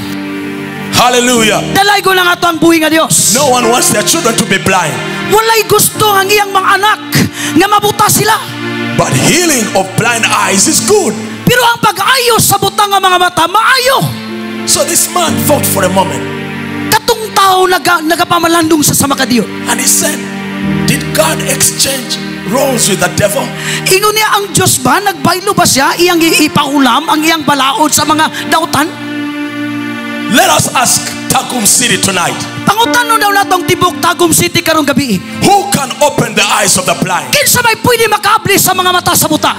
Hallelujah. Dalay ko lang ato ang buhi nga Dios. No one wants their children to be blind. Walay gusto ang iyang mga anak nga mabuta sila. But healing of blind eyes is good. Pero ang pag-ayos sa buta nga mga mata, maayo. So this man thought for a moment, Katong tao nagapamalandong sa samakadiyo. and he said, did God exchange roles with the devil? Ingon niya ang Diyos ba, nagbaylo ba siya, iyang ipaulam, ang iyang balaod sa mga dautan? Let us ask Tagum City tonight, Pangutanon daw natong tibok Tagum City karong gabi. who can open the eyes of the blind? Kinsa may pwede makaabli sa mga mata sa buta?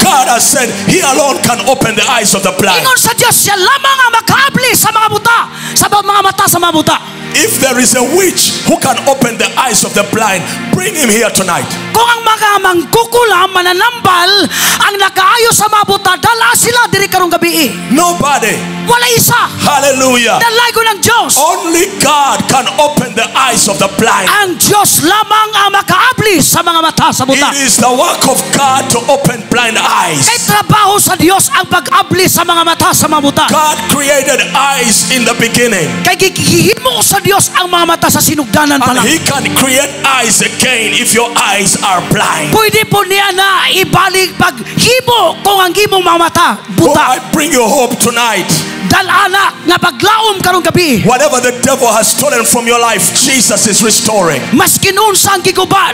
God has said he alone can open the eyes of the blind. Ingon sa Diyos, siya lamang ang makaabli sa mga buta, sa mga mata sa mga buta. If there is a witch who can open the eyes of the blind, bring him here tonight. Kung ang mga mangkukulam, mananambal, ang nakaayo sa mga buta, dala sila diri karong gabi. Nobody. Wala isa. Hallelujah. Dalay ko ng Diyos. Only God can open the eyes of the blind. Ang Diyos lamang ang makaabli sa mga mata sa buta. It is the work of God to open blind eyes. Kay trabaho sa Diyos ang pag-abli sa mga mata sa mga buta. God created eyes in the beginning, Kay gihimo sa Diyos ang mga mata sa sinugdanan pa and lang. he can create eyes again if your eyes are blind. Pwede po niya na ibalik paghimo kung ang imong mga mata Oh, buta. I bring you hope tonight. Dalana nga nga paglaom karong gabi. Whatever the devil has stolen from your life, Jesus is restoring. Mas kinunsa ang giguba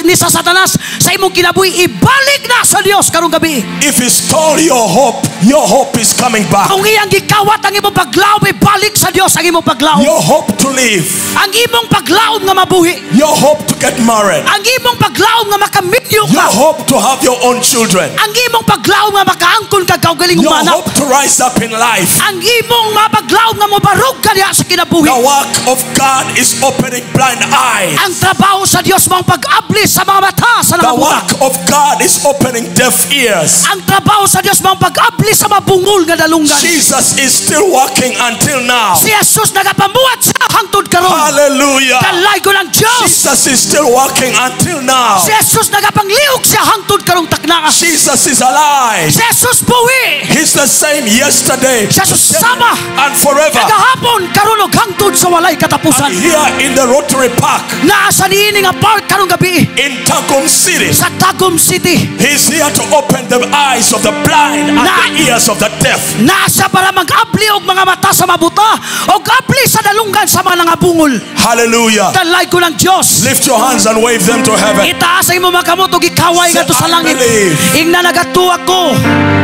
ni sa Satanas sa imong kinabuhi, ibalik na sa Dios karong gabi. If he stole your hope is coming back. Kung iyang gikawat ang imong paglaom, ibalik sa Dios ang imong paglaom. Your hope to live, Ang imong paglaom nga mabuhi. your hope to get married, Ang imong paglaom nga makamilyo your ka. hope to have your own children, Ang imong paglaom nga makaangkon ka kaugaling your humana. hope to rise up in life. Ang imong mapaglaom nga mobarog ka diha sa kinabuhi. The work of God is opening blind eyes. Ang trabaho sa Dios mong pag-abli sa mga mata sa The nangabuta. work of God is opening deaf ears. Ang trabaho sa Dios mong pag-abli sa mabungol nga dalunggan. Jesus is still working until now. Si Jesus nagapamuhat sa hangtod karon. Hallelujah. Dalay ko ng Dios. Jesus is still working until now. Si Jesus nagapangliog siya hangtod karong taknaa. Jesus is alive. Si Jesus buhi. He's the same yesterday, Si Jesus sama. and forever. Kagahapon karon og hangtod sa walay And katapusan. here in the Rotary Park Naa sa niini nga park karong gabi in Tagum City, sa Tagum City. He's here to open the eyes of the blind and the ears of the deaf. Nasa para mag-abli og mga mata sa mabuta og abli sa dalunggan sa mga nangabungol. Hallelujah. Dalay ko ng Dios. Lift your hands and wave them to heaven. Itaas ay mo makamot og ikaway Say, ngadto sa "I langit. believe." Ingna nagatuwa ko.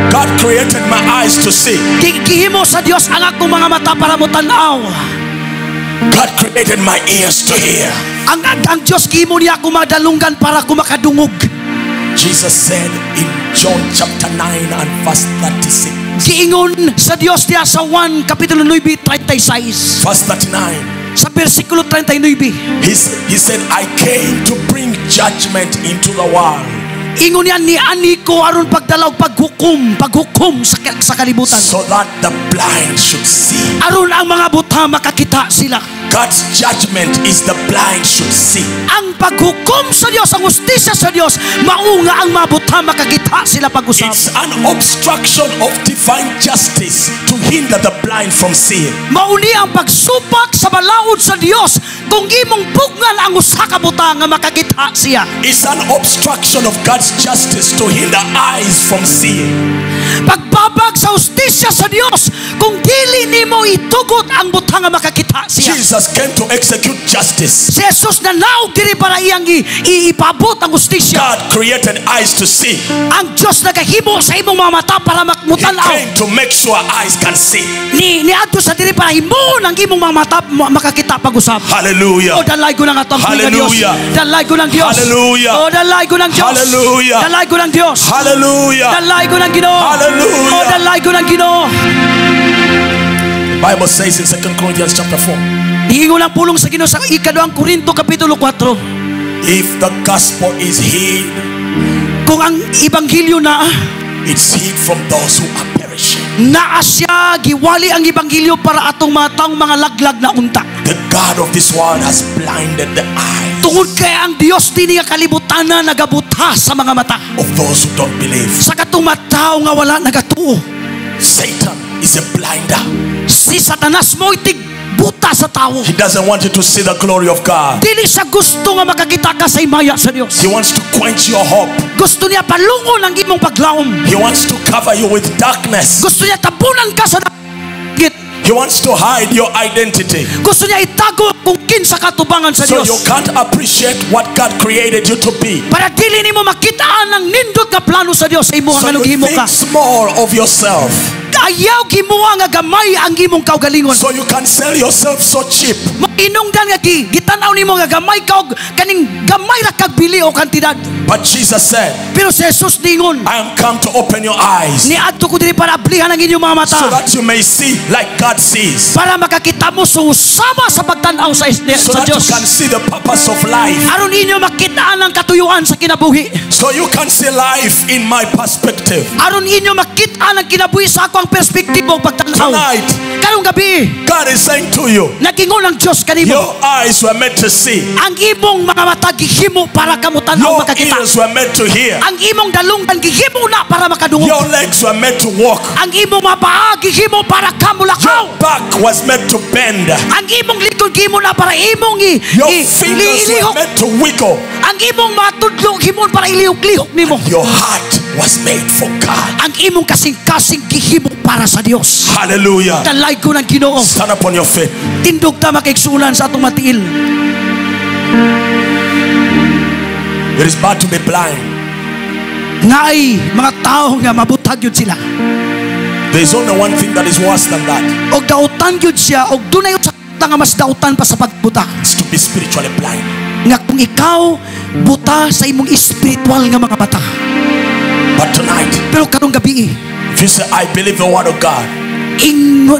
God created my eyes to see. Gihimo sa Dios ang akong mga mata para mo tan-aw. God created my ears to hear. Ang Dios gihimo niya ako madalunggan para ko makadungog. Jesus said in John chapter 9 and verse 36. Giingon sa Dios diya sa 1 kapitulo 9 36. Verse 39. Sa bersikulo 39. He said, I came to bring judgment into the world. Ingon yan ni ani ko aron pagdalaw paghukom sa kalibutan. So that the blind should see. Aron ang mga buta makakita sila. God's judgment is the blind should see. Ang paghukom sa Dios, ang hustisya sa Dios, maunga ang mga buta makakita sila pag-usap. It's an obstruction of divine justice to hinder the blind from seeing. Mauni ang pagsupak sa balaod sa Dios kung imong bugngan ang usa ka buta nga makakita siya. It's an obstruction of God's justice to hinder eyes from seeing. Pagbabag sa hustisya sa Dios kung dili nimo itugot ang buta nga makakita siya. Jesus came to execute justice. Si Jesus na naog diri para iyang ipabot ang hustisya. God created eyes to see. Ang Dios nagahimo sa imong mga mata para He makmutanaw. came to make sure eyes can see. Niadto sa diri para himuon ang imong mga mata makakita pag-usap. Hallelujah. O dalay ko ng atong Diyos. Hallelujah. Dalay ko ng Diyos. Hallelujah. O dalay ko ng Diyos. Hallelujah. Dalay ko ng Diyos. Hallelujah. Dalay ko ng Ginoo. Hallelujah. O dalay ko ng Ginoo. Bible says in 2 Corinthians chapter 4. Iingon ang pulong sa Ginoo sa ikaduhang Korinto kapitulo 4. If the gospel is hid, Kung ang ebanghelyo na it's hid from those who are perishing. naa siya giwali ang ebanghelyo para atong mga taong mga laglag na unta. The God of this world has blinded the eyes Tungod kay ang Dios dinhi nga kalibutan na nagabuta sa mga mata. of those who don't believe. Sa katong mataw nga wala nagatuo. Satan is a blinder. Si Satanas mo itig buta sa tao. He doesn't want you to see the glory of God. Dili siya gusto nga makakita ka sa imaya sa Dios. He wants to quench your hope. Gusto niya palungon ang imong paglaom. He wants to cover you with darkness. Gusto niya tabunan ka sa dagit. He wants to hide your identity. Gusto niya itago kung kinsa katubangan sa So Dios. you can't appreciate what God created you to be. Para dili nimo makitaan ang nindot nga plano sa Dios sa imong So anong you gihimo ka. think small of yourself. Ayaw gimuha nga gamay ang imong kaugalingon. So you can sell yourself so cheap. Inungdan nga gitanaw nimo nga gamay ka og kaning gamay ra kag bili o kantidad. But Jesus said, Pero si Jesus ningon, I am come to open your eyes niadto ko diri para ablihan ang inyong mga mata. so that you may see like God sees. Para makakita mo susama sa pagtanaw sa So sa that you Dios. can see the purpose of life. Aron inyo makitaan ang katuyuan sa kinabuhi. So you can see life in my perspective. Aron inyo makitaan ang kinabuhi sa akong perspektibo pagtanaw. Tonight, Karong gabi, God is saying to you, nagingon ang Dios kanimo. your eyes were meant to see. Ang imong mga mata gihimo para kamo tanaw Your makakita. ears were meant to hear. Ang imong dalunggan gihimo na para makadungog. Your legs were meant to walk. Ang imong mga paa gihimo para kamo lakaw. Your back was meant to bend. Ang imong likod gihimo na para imong Your fingers were ilihok. meant to wiggle. Ang imong mga tudlo gihimo para ilihok-lihok nimo. Your heart was made for God. Ang imong kasing-kasing gihimo para sa Dios. Hallelujah. Dalay Pagayag ko ng Ginoo. Stand upon your feet. Tindog ta makaigsunan sa atong matiil. It is bad to be blind. Ngay mga tao nga mabutag yun sila. There is only one thing that is worse than that. Og dautan yun siya, og dunay yun sa nga mas dautan pa sa pagbuta. It's to be spiritually blind. Nga kung ikaw buta sa imong espiritual nga mga mata. But tonight, Pero karong gabi, if you say, I believe the word of God,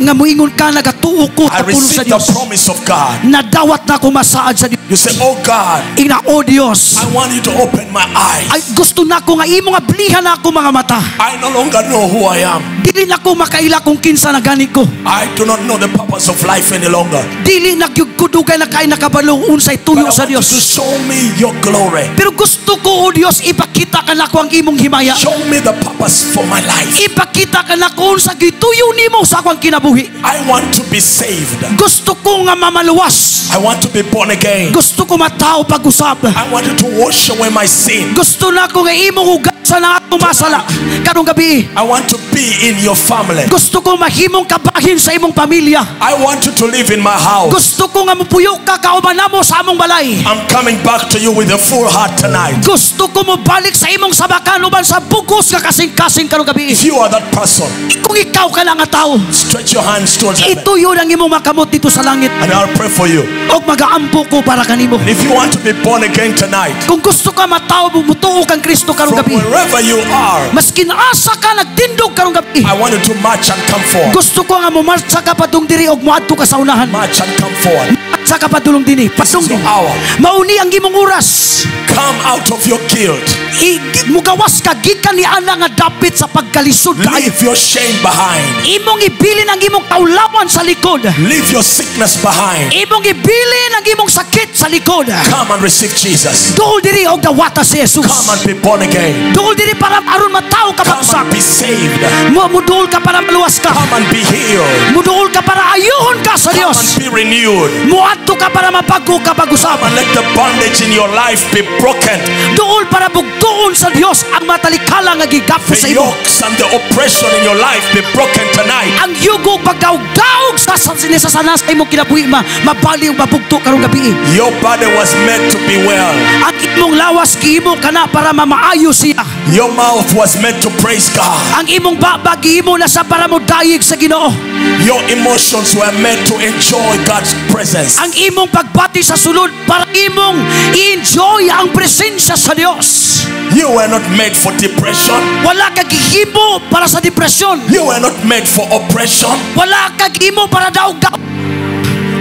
nga moingon ka nagatuo ko I tapulong sa receive the Dios. promise of God. Nadawat na ko masaad sa Dios. You say, oh God, Ina o Dios. I want you to open my eyes. Ay gusto na ko nga imo nga blihan ako mga mata. I no longer know who I am. Dili na ko makaila kung kinsa na gani ko. I do not know the purpose of life any longer. Dili na gyud ko dugay na kay nakabalong unsay But tuyo I sa want you Dios. to show me your glory. Pero gusto ko o Dios ipakita ka nako ang imong himaya. Show me the purpose for my life. Ipakita ka nako unsa gituyo nimo sa akong kinabuhi. I want to be saved. Gusto ko nga mamaluwas. I want to be born again. Gusto ko matao pag-usab. I want you to wash away my sin. Gusto na ko nga imong hugasan ang atong masala. Karong gabi, I want to be in your family. gusto ko mahimong kabahin sa imong pamilya. I want you to live in my house. Gusto ko nga mupuyo ka kauban namo sa among balay. I'm coming back to you with a full heart tonight. Gusto ko mo balik sa imong sabakan uban sa bugos nga kasing-kasing karong gabi. If you are that person, Kung ikaw ka lang nga tao, stretch your hands towards heaven ituyo ang imong makamot dito sa langit. and I'll pray for you. Og magaampo ko para kanimo. And if you want to be born again tonight, Kung gusto ka matao bumutuo kang Kristo karong from gabi. wherever you are, Maskin asa ka nagtindog karong gabi. I want you to march and come forward. Gusto ko nga mumarcha ka padung diri og moadto ka sa unahan. March and come forward. Marcha ka padulong dinhi. Padung This is your dinhi. hour. Mauni ang imong oras. Come out of your guilt. Mugawas ka gikan ni ana nga dapit sa pagkalisod kaayo. Leave your shame behind. Imong ibilin ang imong kaulawan sa likod. Leave your sickness behind. Imong ibilin ang imong sakit sa likod. Come and receive Jesus. Duol diri og dawata si Jesus. Come and be born again. Duol diri para aron matao ka Come bagsak. and be saved. Muduol ka para maluwas ka. Come and be healed. Muduol ka para ayuhon ka sa Come Dios. and be renewed. Muadto ka para mabago ka pag-usap. And let the bondage in your life be broken. Duol para bugtuon sa Dios ang matalikala nga gigapo sa The imo. yokes and the oppression in your life be broken tonight. Ang yugog pagdaog-daog sa sinisasanas sa imong kinabuhi mabali ug mabugto karong gabi. Your body was meant to be well. Ang imong lawas gihimo kana para mamaayo siya. Your mouth was meant to praise God. Ang imong baba gihimo na sa para mo dayeg sa Ginoo. Your emotions were meant to enjoy God's presence. Ang imong pagbati sa sulod para imong i-enjoy ang presensya sa Dios. You were not made for depression. Wala ka gihimo para sa depresyon. You were not made for oppression. Wala ka gihimo para daog.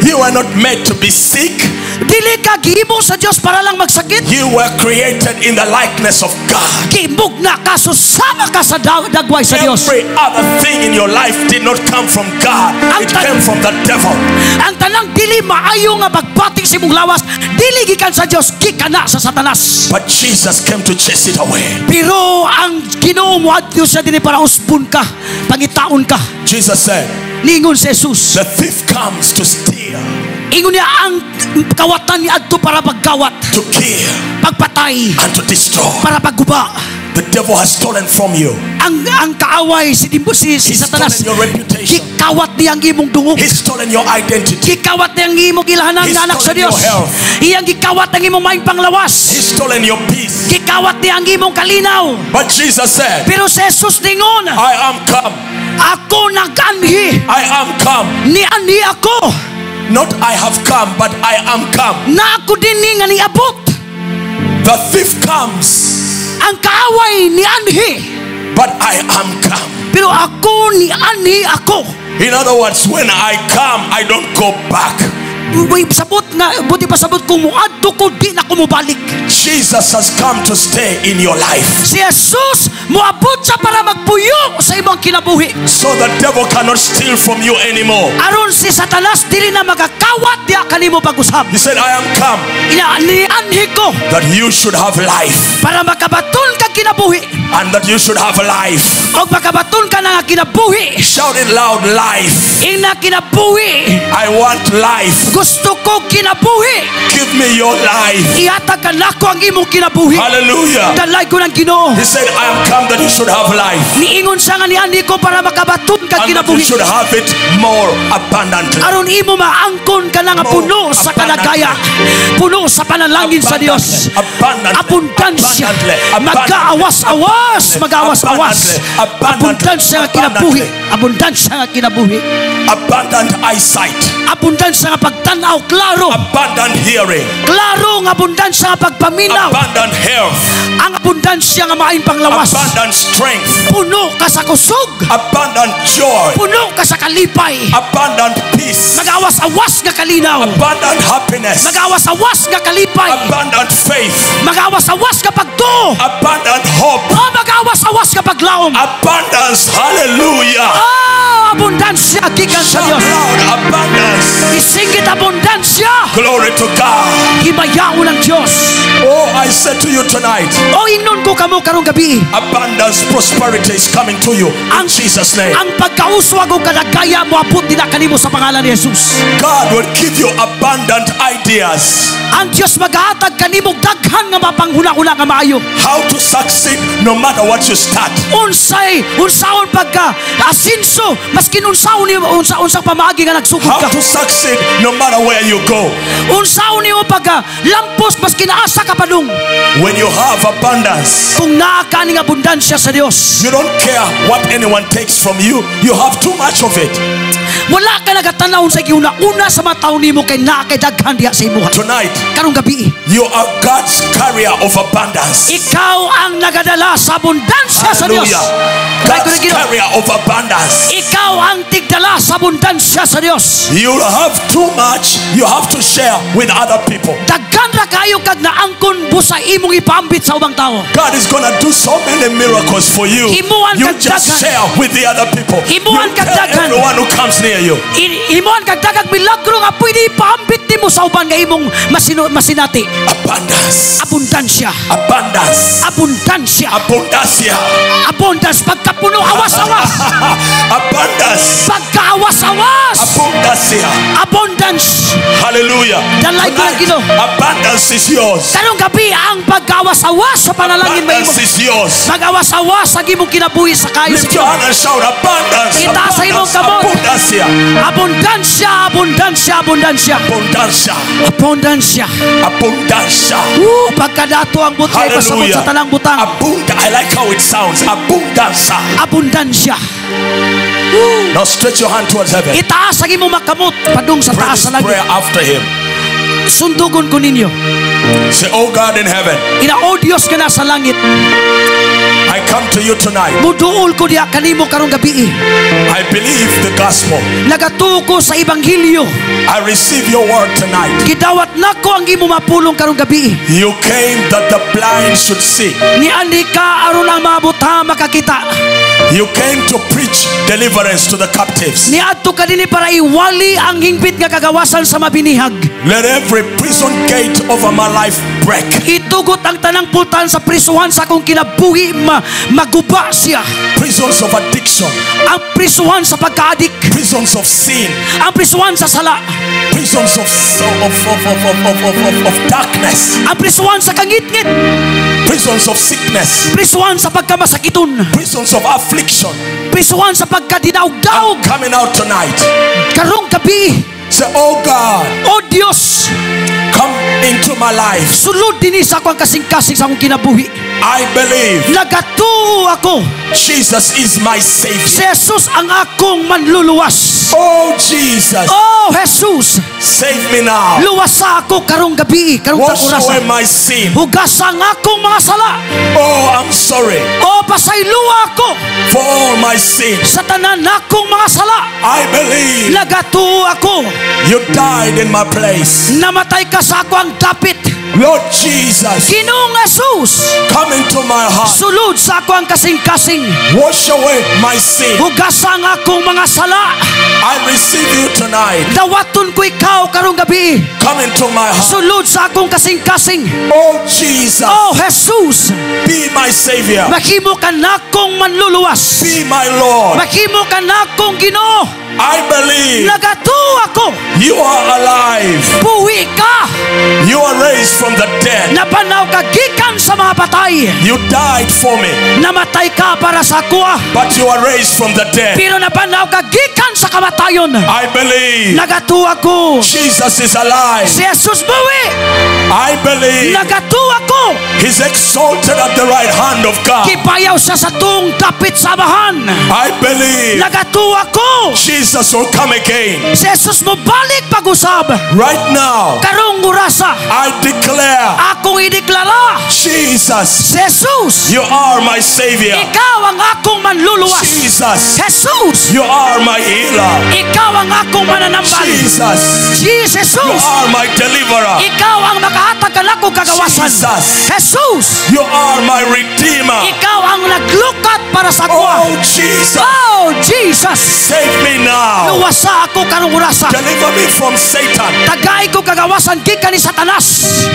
You were not made to be sick. Dili ka gihimo sa Dios para lang magsakit. You were created in the likeness of God. Gimug na ka susama ka sa dagway sa Dios. Every other thing in your life did not come from God. It came from the devil. Ang tanang dili maayo nga pagbating sa imong lawas, dili gikan sa Dios, gikana sa Satanas. But Jesus came to chase it away. Pero ang Ginoo mo adto siya dinhi para uspon ka, pangitaon ka. Jesus said, Ningon si Jesus. the thief comes to steal, Ingon niya ang kawatan ni adto para pagkawat, to kill, pagpatay, and to destroy. para pagguba. The devil has stolen from you. Ang kaaway si He's Satanas, stolen your reputation. gikawat niya ang imong dungog. He's stolen your identity. Gikawat niya ang imong ilahanan He's nga anak sa stolen Dios. your health. Iyang gikawat ang imong maing panglawas. He's stolen your peace. Gikawat niya ang imong kalinaw. But Jesus said, Pero si Jesus ningon, I am come. ako nag-anhi. I am come. Ni-anhi ako. Not I have come, but I am come. Na ako din ni nga niabot. The thief comes, Ang kaaway ni-anhi. but I am come. Pero ako ni-anhi ako. In other words, when I come, I don't go back. Uy, sabot nga, buti pa sabot kung muadto ko, di na ko mubalik. Jesus has come to stay in your life. Si Jesus, muabot siya para magpuyo sa imong kinabuhi. So the devil cannot steal from you anymore. Aron si Satanas, dili na magakawat diya kanimo pag-usap. He said, I am come Nianhi ko that you should have life, para makabaton ka kinabuhi. and that you should have life. O makabaton ka na nga kinabuhi. Shout it loud, life. Ina kinabuhi. I want life. Gusto ko kinabuhi. Give me your life. Ihatag ka nako ang imong kinabuhi. Hallelujah. Dalay ko ng Ginoo. He said, I am come that you should have life. Niingon siya nga niani ko para makabaton ka And that you kinabuhi. should have it more abundantly. Aron imo maangkon ka na nga puno sa kalagaya, puno sa panalangin sa Dios. Abundansya. Mag-aawas-awas. Abundansya nga kinabuhi. Abundansya nga kinabuhi. Abundant eyesight. Abundansya nga pagtanaw klaro. Abundant hearing. Klaro nga abundansya nga pagpaminaw. Abundant health. Ang abundansya nga maayong panglawas. Abundant strength. Puno ka sa kusog. Abundant joy. Puno ka sa kalipay. Abundant peace. Mag-awas-awas nga kalinaw. Abundant happiness. Mag-awas-awas nga kalipay. Abundant faith. Mag-awas-awas ka pagtuo. Abundant hope. Oh, mag-awas-awas ka paglaom. Abundance. Hallelujah. Oh, abundansya gikan sa Shout Dios. loud. Abundance. Isingit abundansya. Glory to God. Himayaw ng Dios. Oh, I said to you tonight, O ingnon ko kamo karong gabi. abundance, prosperity is coming to you in Jesus' name. Ang pagkauswag o kalagaya mo abot din na kanimo sa pangalan ni Jesus. God will give you abundant ideas Ang Dios maghatag kanimo daghan nga mapanghuna-huna nga maayo. how to succeed no matter what you start. Unsaon pagka asinso maskin unsaon ni unsa pamaagi nga nagsugod How ka. to succeed no matter where you go. Unsaon nimo pagka lampos maskin asa ka padung. When you have abundance, Kung naa ka ning abundansya sa Dios, you don't care what anyone takes from you. You have too much of it. wala ka nagatanawon sa giuna-una sa mga taon nimo kay naa kay daghan diha sa imuha. Tonight, Karong gabi, you are God's carrier of abundance. ikaw ang nagadala sa abundansya sa Dios. Hallelujah. Try ko God's na gino. carrier of abundance. Ikaw ang tigdala sa abundansya sa Dios. You have too much, you have to share with other people. Daghan ra kayo kag naangkon busa imong ipambit sa ubang tao. God is gonna do so many miracles for you. Himuan You kag just daghan. share with the other people. Himuan You kag tell daghan. everyone who comes near you. Imoan kag dagag milagro nga pwede ipambit nimo sa uban nga imong masinati. Abundance. Abundansya. Abundance. Abundansya. Abundancia. Abundance pagkapuno awas-awas. Abundance. Pagkaawas-awas. Abundancia. Abundance. Hallelujah. Dalay ko Tonight, na gino. abundance is yours. Karong gabi ang pagkaawas-awas sa panalangin mo Abundance is yours. Mag-awas-awas sa imong kinabuhi sa kayo sa Lift your hand and shout abundance. Itaas sa imong Abundance. kamot. Abundancia. Abundansya, abundansya, abundansya. Abundancia. Abundansya. Abundancia. Pagkadato ang butay pasabot Hallelujah. sa tanang butang. I like how it sounds. Abundancia. Abundansya. Now stretch your hand towards heaven. Itaas ang imong makamot padung sa Pray taas this sa langit. prayer after him. Sundugon ko ninyo. Say, oh God in heaven, O Dios ka na sa langit. I come to you tonight. Muduol ko diha kanimo karong gabi. I believe the gospel. Nagatuo ko sa ebanghelyo. I receive your word tonight. Gidawat nako ang imo mapulong karong gabi. You came that the blind should see. Niani ka aron ang mga buta makakita. You came to preach deliverance to the captives. Niadto ka dinhi para iwali ang hingpit nga kagawasan sa mabinihag. Let every prison gate over my life break. Itugot ang tanang pultan sa prisuhan sa akong kinabuhi maguba siya. Prisons of addiction. Ang prisuhan sa pagkaadik. Prisons of sin. Ang prisuhan sa sala. Prisons of darkness. Ang prisuhan sa kangit-ngit. Prisons of sickness. Prisuhan sa pagkamasakiton. Prisons of affliction. Prisuhan sa pagkadinaog-daog. Coming out tonight. Karong gabi. Say, oh God, O Dios, come into my life. sulod din sa akong kasing-kasing sa akong kinabuhi. I believe Nagatuo ako. Jesus is my Si Savior. Jesus ang akong manluluwas. Oh Jesus, Oh Jesus, save me now. luwasa ako karong gabi, karong Wash away takurasa. my sin. Hugasa ang akong mga sala. Oh, I'm sorry O pasayluwa ako for all my sins. sa tanan akong mga sala. I believe Nagatuo ako. you died in my place. Namatay ka sa ako ang dapit. Lord Jesus, Ginoong Jesus, come into my heart. sulod sa ako ang kasing-kasing. Wash away my sin. Hugasa ang akong mga sala. I receive you tonight. Dawaton ko ikaw karong gabi. Come into my heart. Sulod sa akong kasing-kasing. Oh Jesus, Oh Jesus, be my Savior. mahimo ka na akong manluluwas. Be my Lord. Mahimo ka na akong Ginoo. I believe Nagatuwa ko. you are alive. Buwi ka. You are raised from the dead. Napanaw ka gikan sa mga patay. You died for me, Namatay ka para sa kuha. but you are raised from the dead. Pero napanaw ka gikan sa kamatayon. I believe Nagatuwa ko. Jesus is alive. Si Jesus buwi. I believe Nagatuwa ko. He's exalted at the right hand of God. Kipayaw siya sa tuong dapit samahan. I believe Nagatuwa ko. Jesus will come again. Si Jesus mo balik pag-usab. Right now, Karong gurasa. I declare, Akong ideklara. Jesus, Si Jesus. you are my Savior. Ikaw ang akong manluluwas. Jesus, Jesus. you are my healer. Ikaw ang akong mananambal. Jesus, Jesus. you are my deliverer. Ikaw ang makahatag ka na kong kagawasan. Jesus, Jesus. you are my redeemer. Ikaw ang naglukat para sa kuha. Oh, Jesus, Oh, Jesus. save me now. Luwasa ako karong urasa. Deliver me from Satan. Tagay ko kagawasan gikan ni Satanas.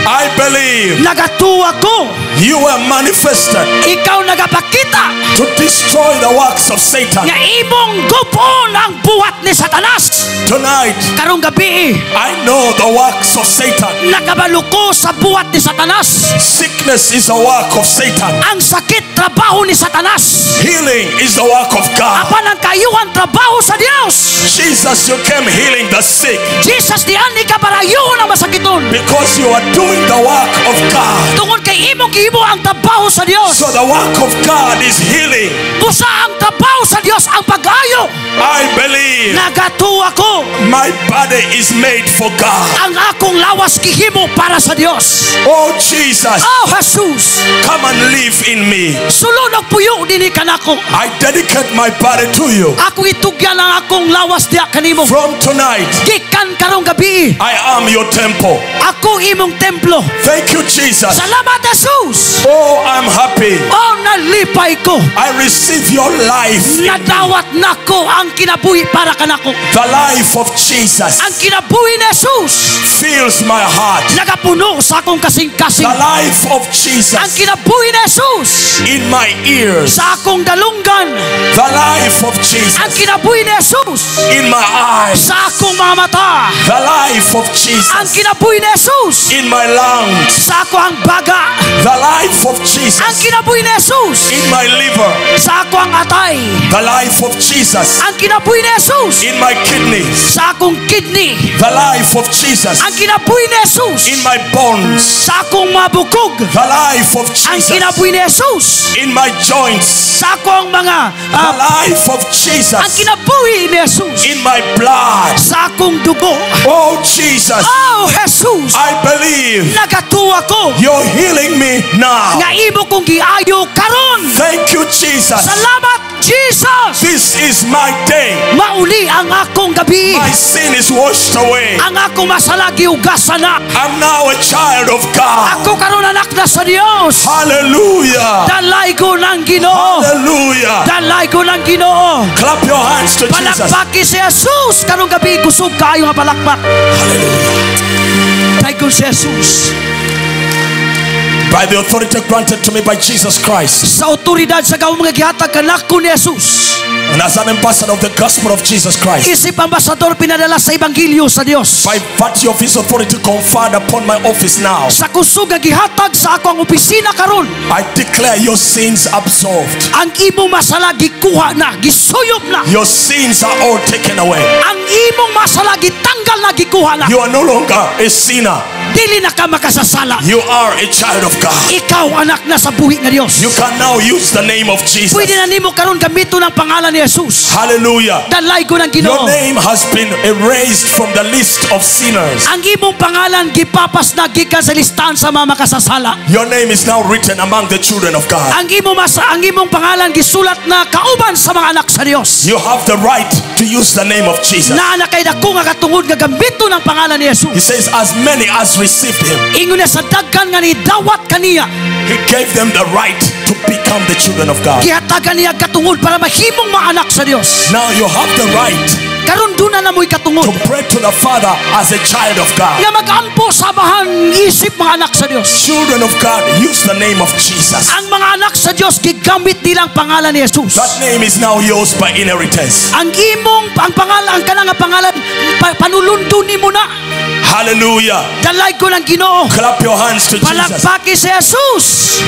I believe Nagatuwa ko. you were manifested Ikaw nagapakita to destroy the works of Satan. nga imong gupon ang buwat ni Satanas. Tonight, Karong gabi, I know the works of Satan. nakabalo ko sa buwat ni Satanas. Sickness is a work of Satan. Ang sakit, trabaho ni Satanas. Healing is the work of God. Apan ang kayuhan, trabaho sa Dios. Jesus, you came healing the sick Jesus, di ani ka para yun ang masakiton. because you are doing the work of God. Tungod kay imong gihimo ang trabaho sa Dios. So the work of God is healing. Busa ang trabaho sa Dios ang pag-ayo. I believe Nagatuwa ko. my body is made for God. Ang akong lawas gihimo para sa Dios. Oh, Jesus, Oh, Jesus. come and live in me. Sulod og puyo dinhi kanako. I dedicate my body to you. Ako itugyan ang akong lawas diha kanimo. From tonight, Gikan karong gabi. I am your temple. Ako imong templo. Thank you, Jesus. Salamat, Jesus. Oh, I'm happy. Oh, nalipay ko. I receive your life. Nadawat nako ang kinabuhi para kanako. The life of Jesus Ang kinabuhi ni Jesus fills my heart. nagapuno sa akong kasing-kasing. The life of Ang Jesus kinabuhi ni Jesus in my ears. sa akong dalunggan. The life of Ang Jesus kinabuhi ni Jesus in my eyes. sa akong mga mata. The life of Ang Jesus kinabuhi ni Jesus in my lungs. sa akong baga. The life of Ang Jesus kinabuhi ni Jesus in my liver. sa akong atay. The life of Jesus Ang kinabuhi ni Jesus in my kidneys. sa akong kidney. The life of Jesus Ang kinabuhi ni Jesus in my bones. sa akong mga bukog. The life of Ang Jesus kinabuhi ni Jesus in my joints. sa akong mga The life of ang Jesus kinabuhi ni Jesus in my blood. sa akong dugo. Oh, Jesus, Oh, Jesus, I believe nagatuwa ko you're healing me now. nga imo kong giayo karon. Thank you, Jesus. Salamat, Jesus. This is my day. Mauli ang akong gabi. My sin is washed away. Ang akong masala giugasan na. I'm now a child of God. Ako karon anak na sa Dios. Hallelujah. Dalay ko ng Ginoo. Hallelujah. Dalay ko ng Ginoo. Clap your hands to Jesus. Palakpaki si Jesus. Karong gabi kusog kayo nga palakpak. Thank you, Jesus. By the authority granted to me by Jesus Christ, Sa otoridad sa gawang mga gihatag kanako ni Jesus. and as an ambassador of the gospel of Jesus Christ, Isip ambasador pinadala sa Ebanghelyo sa Dios. by virtue of his authority conferred upon my office now, Sa kusog nga gihatag sa ako ang opisina karon. I declare your sins absolved. Ang imo masala gikuha na, gisuyop na. Your sins are all taken away. Ang imong masala gitanggal na, gikuha na. You are no longer a sinner. Dili na ka makasasala. You are a child of God. Ikaw anak na sa buhi nga Dios. You can now use the name of Jesus. Pwede na nimo karon gamito ng pangalan ni Jesus. Hallelujah. Dalay ko ng Your Ginoo. name has been erased from the list of sinners. Ang imong pangalan gipapas na gikan sa listahan sa mga makasasala. Your name is now written among the children of God. Ang imong pangalan gisulat na kauban sa mga anak sa Dios. You have the right to use the name of Jesus. Na anak kay dako nga katungod nga gamito ng pangalan ni Jesus. He says, as many as received him, Ingon na sa daghan nga ni dawat kaniya. he gave them the right to become the children of God. Gihatagan niya katungod para mahimong mga anak sa Dios. Now you have the right karon doon na mo'y katungod. to pray to the Father as a child of God. Nga mag-ampo sa bahan isip mga anak sa Dios. Children of God, use the name of Jesus. Ang mga anak sa Dios gigamit nilang pangalan ni Jesus. That name is now yours by inheritance. Ang pangalan, ang kanang pangalan panulundon nimo na. Hallelujah. Dalay ko ng Ginoo. Clap your hands to Jesus. Palakpaki si Jesus.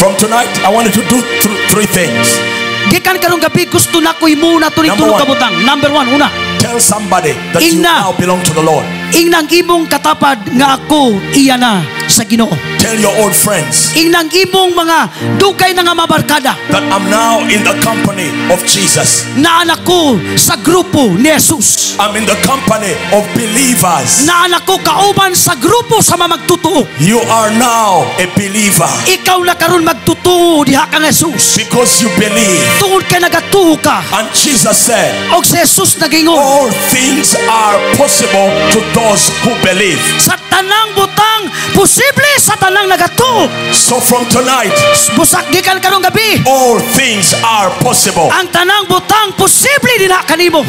From tonight, I want you to do three things. Gikan karong gabi gusto na ko imuna to ni Number tulog one. kabutang. Number 1, una. Tell somebody that you Ingna. now belong to the Lord. Ingnang imong katapad nga ako iya na sa Ginoo. Tell your old friends Ingnang imong mga dugay na nga mabarkada that I'm now in the company of Jesus. na anak ko sa grupo ni Jesus. I'm in the company of believers. Na anak ko kauban sa grupo sa mga magtutuo. You are now a believer Ikaw na karon magtutuo diha ka nga Jesus. because you believe. Tungod ka nagatuo ka. And Jesus said, Og si Jesus nagingon, all things are possible to those who believe. sa tanang butang posible sa tanang nagatuo. So from tonight, Busak gikan karong gabi. all things are possible. Ang tanang butang posible din na kanimo.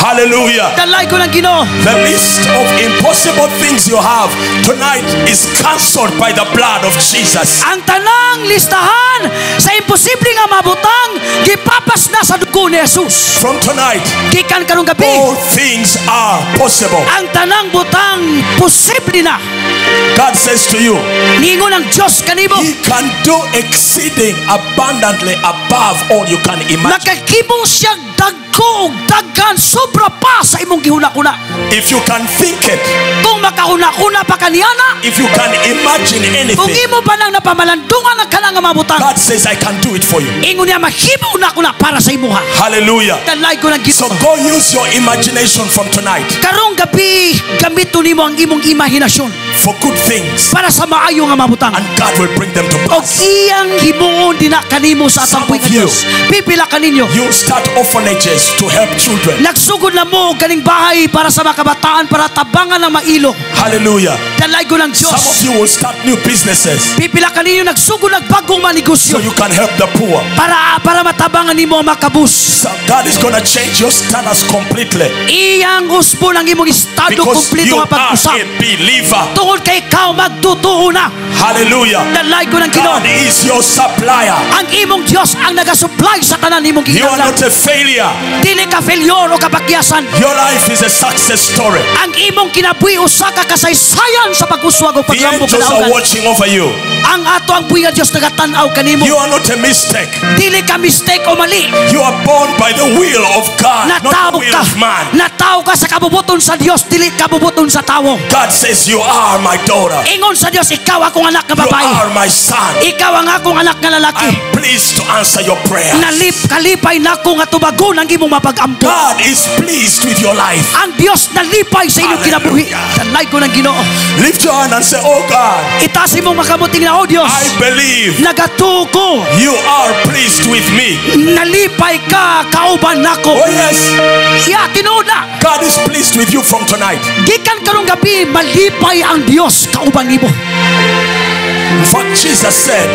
Hallelujah. Dalay ko ng Ginoo. The list of impossible things you have tonight is cancelled by the blood of Jesus. Ang tanang listahan sa imposible nga mabutang gipapas na sa dugo ni Jesus. From tonight, Gikan karong gabi. all things are possible. Ang tanang butang posible na. God says to you, Ningon ang Diyos kanimo. He can do exceeding abundantly above all you can imagine. Nakakibong siyang dagko, daghan, sobra pa sa imong gihuna-kuna. If you can think it, Kung makahuna-kuna pa kaniyana, if you can imagine kung anything, imo pa nang napamalandungan ang kanang nga mabutang, God says, I can do it for you. ingon niya mahimo na kuna para sa imuha. Hallelujah. Dalay ko ng So Ginoo. go use your imagination from tonight Karong gabi, gamiton nimo ang imong imahinasyon for good things, para sa maayo nga mabutang. and God will bring them to Og pass. iyang himuon dina kanimo sa Some atang of you, Diyos. Pipila kaninyo. You start orphanages to help children. Nagsugod na mo og ganing bahay para sa mga kabataan para tabangan ng mailo. Hallelujah. Dalay ko ng Some of Diyos. you will start new businesses Pipila kaninyo nagsugod nagbagong so manegosyo you can help the poor. para matabangan nimo ang makabus. So God is going to change your status completely Iyang usbon ang imong estado because kumpleto you nga are pag-usap. a believer. Tungod kay ikaw magtutuo na. Hallelujah. Dalay ko ng Ginoo. God is your supplier. Ang imong Diyos ang nagasupply sa tanan nimong You are kinahanglan. not a failure. Dili ka failure o kapakyasan. Your life is a success story. Ang imong kinabuhi usa ka kasaysayan sa pag-uswag o The paglambok angels are kadaugan. watching over you. Ang ato ang buhi nga Dios nagatan-aw kanimo. You are not a mistake. Dili ka mistake o mali. You are born by the will of God, not Nataw the will ka. of man. Nataw ka sa kabubuton sa Dios, dili kabubuton sa tawo. God says, you are my daughter. Ingon sa Dios, ikaw akong anak nga You babae. are my son. Ikaw ang akong anak nga lalaki. I'm pleased to answer your prayer. Kalipay nako nga tubagon ang imong mapag-ampo. God is pleased with your life. Ang Dios nalipay sa inyong kinabuhi. Hallelujah. Dalay ko ng Ginoo. Lift your hand and say, oh God, Itaas imong makamuting na, O Dios. I believe Nagatuo ko. you are pleased with me. Nalipay ka, kauban nako. Oh yes, Ya, tinuod na. God is pleased with you from tonight. Gikan karong gabi, malipay ang Dios kauban nimo. In fact, Jesus said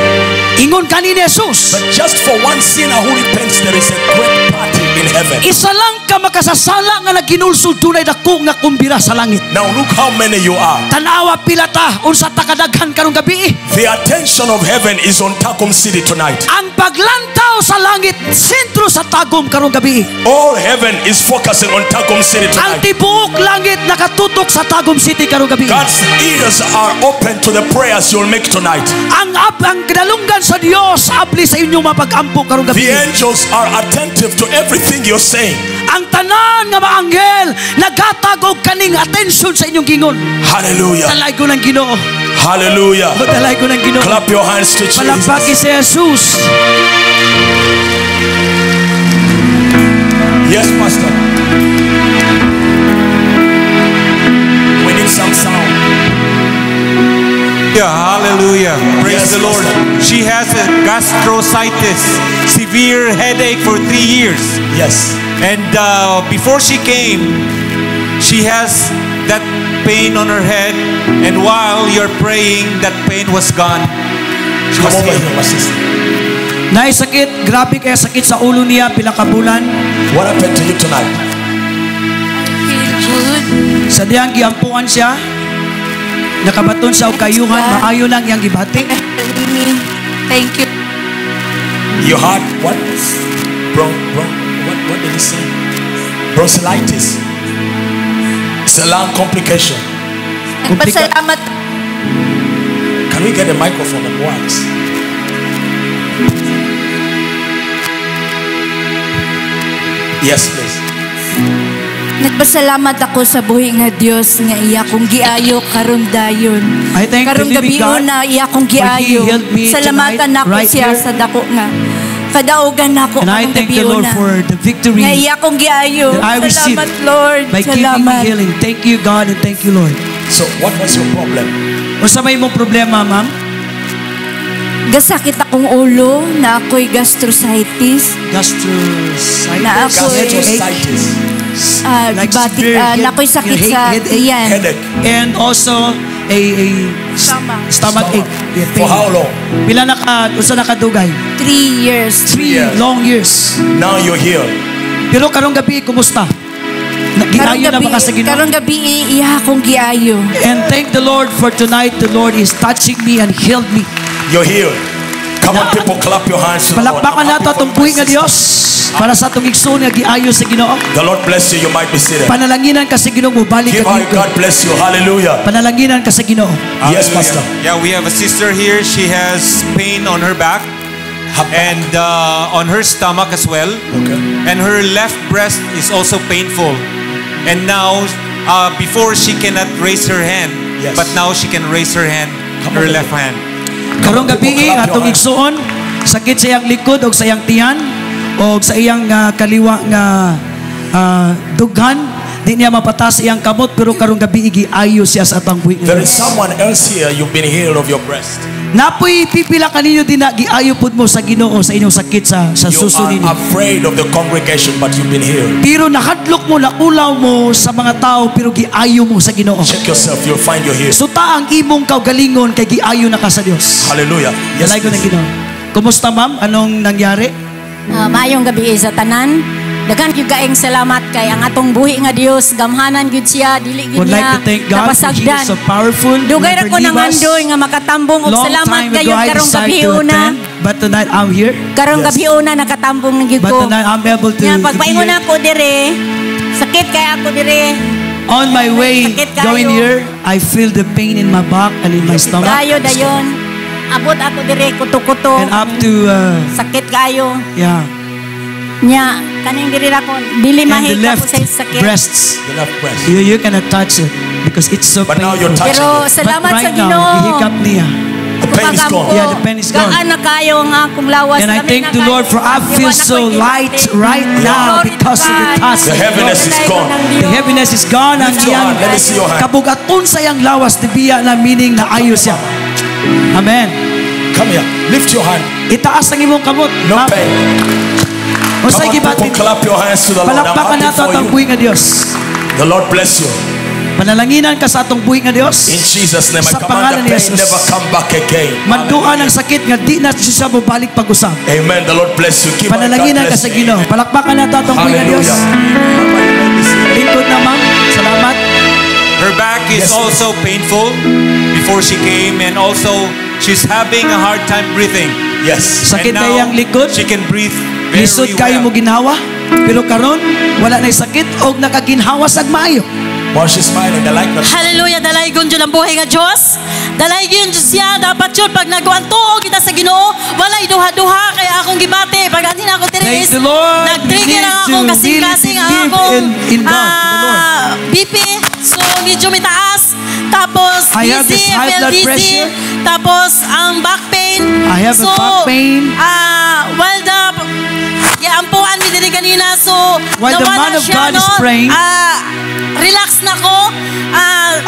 Ingon kani ni Jesus, that just for one sinner who repents, there is a great party in heaven. isa lang ka makasasala nga naginulsol tunay dako nga kumbira sa langit. Now look how many you are. Tanawa pila ta unsa ta kadaghan karong gabi. The attention of heaven is on Tacom City tonight. Ang paglantaw sa langit sentro sa tagom karong gabi. All heaven is focusing on Tacom City Ang tonight. tibuok langit nakatutok sa Tagum City karong gabi. God's ears are open to the prayers you'll make tonight. Ang kadalunggan sa Dios abli sa inyong mapag-ampo karong gabi. The angels are attentive to everything you're saying. Ang tanan nga mga anghel nagatag og kaning attention sa inyong gingon. Hallelujah. Dalay ko ng Ginoo. Hallelujah. Dalay ko ng Ginoo. Clap your hands to Jesus. Palakpakin si Jesus. Yes, Pastor. We need some sound. Yeah, hallelujah. Praise Yes, the Lord. Pastor. She has a gastrositis, severe headache for 3 years. Yes. And before she came, she has that pain on her head. And while you're praying, that pain was gone. She Come was over healed. here, my sister. Naisakit, grabe kaya sakit sa ulo niya, pila ka bulan. What happened to you tonight? Feel good. Sa diyang giampuan siya, nakabaton sa kayuhan, maayo lang yang gibati. Thank you. You had what? What did he say? Bronchitis. It's a lung complication. Nagpasalamat. Can we get a microphone that works? Yes, please. Nagpasalamat ako sa buhi nga Dios nga iya kong giayo karon dayon. I thank the Karong living gabi God na iya kong for He giayo. healed me Salamatan tonight, ako right siya here. sa dako nga. Kadaugan ako And I karong thank gabi the Lord na. for the victory Nga iya kong giayo. that I received Salamat Lord. by giving me Salamat. healing. Thank you, God, and thank you, Lord. So, what was your problem? Unsa may mong problema, ma'am? Gasakit akong ulo na ako'y gastrositis. Gastrositis. Na ako Gastrositis. Like bati, severe head- na ako'y sakit head- sa headache. iyan. Headache. And also a stomach ache. Yeah, For pain. how long? Pila unsa nakadugay? 3 years. 3 years. long years. Now you're here. Pero karong gabi kumusta? Karong Ginayo na gabi, ba ka sa Ginoo? karong gabi iya akong giayo. And thank the Lord for tonight. The Lord is touching me and healed me. You're healed. Come on, people, clap your hands to the Lord. Palakpakan I'm nato happy atong for buhi my nga sister. Dios para sa atong igsoon nga giayo sa Ginoo. The Lord bless you. You might be seated. Panalanginan ka sa Ginoo mo balik Give ka her, dito. God bless you. Hallelujah. Panalanginan ka sa Ginoo. Yes, Hallelujah. Pastor. Yeah, we have a sister here. She has pain on her back and on her stomach as well. Okay. And her left breast is also painful. And now, before she cannot raise her hand, Yes. but now she can raise her hand, Come her on. left hand. Karong People, gabi clap your atong hands. igsoon sakit sa iyang likod o sa iyang tiyan o sa iyang kaliwa nga dughan di niya mapatas iyang kamot pero karong gabi giayo siya sa atong buhi. There is someone else here. You've been healed of your breast. Napoy pipila kaninyo din na giayo pud mo sa Ginoo sa inyong sakit sa You suso ninyo. are afraid of the congregation, but you've been healed. Pero nakadlok mo, nakulaw mo sa mga tao pero giayo mo sa Ginoo. Check yourself. You'll find you're healed. Suta ang imong kaugalingon kay giayo na ka sa Dios. Hallelujah. Yes, Dalay ko ng please. Ginoo. Kumusta ma'am? Anong nangyari? Maayong gabi sa tanan. Dagan gyud kaayong salamat kay ang atong buhi nga Dios gamhanan gyud siya dili gyud Would like niya to thank God for He is so powerful. Dugay ra Never ko leave nang us. andoy nga makatambong og Long salamat time ago kayo I karong decided gabi to una. attend, but tonight I'm here. Karong Yes. gabi una nakatambong na gyud But ko. tonight I'm able to Nya be pagpaingon here. ako dire. Sakit kay ako dire. On my way Sakit kayo. going here, I feel the pain in my back and in my stomach. Kayo dayon. Abot ako dire kuto-kuto. And up to, Sakit kayo. yeah, Nya kaning diri ra ko dili and the mahit left ako sa sakit. breasts. The left breast. You cannot touch it because it's so But now painful. you're touching Pero it. salamat But sa right now, Ginoo. ihikap niya. The pain is gone. Yeah, the pain is gone. Gaan na kayo ang akong lawas. And I Kami thank na the kayo. Lord for I feel Iwan so ako'y light gibati. right now Glory to because of the God. touch. The heaviness is gone. The heaviness is gone. Ang Lift your iyang hand. Let me see your hand. kabugaton sa iyang lawas, tibiya na meaning na ayos siya. Amen. Come here. Lift your hand. Itaas ang imong kamot. No Ma'am. pain. O Come sa on, gibatin. people, clap your hands to the Lord. I'm Palakpakan happy nato for atong you. buhi nga Dios. The Lord bless you. Panalanginan ka sa atong buhi nga Dios. In Jesus' name, I Sa command pangalan the ni pain Jesus. never come back again. Manduan ang sakit nga di na siya mo balik pag-usap. Amen. The Lord bless you. Keep on. God Panalanginan ka bless sa you. Ginoo. Palakpakan nato atong buhi nga Dios. Hallelujah. Lingkod na ma'am. Salamat. Her back is Yes, also painful before she came, and also she's having a hard time breathing. Yes. Sakit And na now iyang likod. she can breathe very Lisod kayo mo well. ginhawa. Pero karon wala na sakit o nakaginhawa sag maayo. While she's smiling, I like that. Hallelujah, dalay gun dyan ang buhay nga Diyos. Dalay yun Diyos siya. Dapat yun, pag nagwanto kita sa Ginoo, walay duha-duha kaya akong gibati. Pag atin ako Thank tiris, the Lord. nag-trigger We ang need akong to kasing-kasing really ang believe akong in God, in the Lord. BP. So, medyo may taas. Tapos, I have this DC, high blood FLDC. pressure. Tapos, ang back pain. I have a back pain. While the ampuan mi diri kanina, so, While the nawala man of siya, God is praying, relax na ko.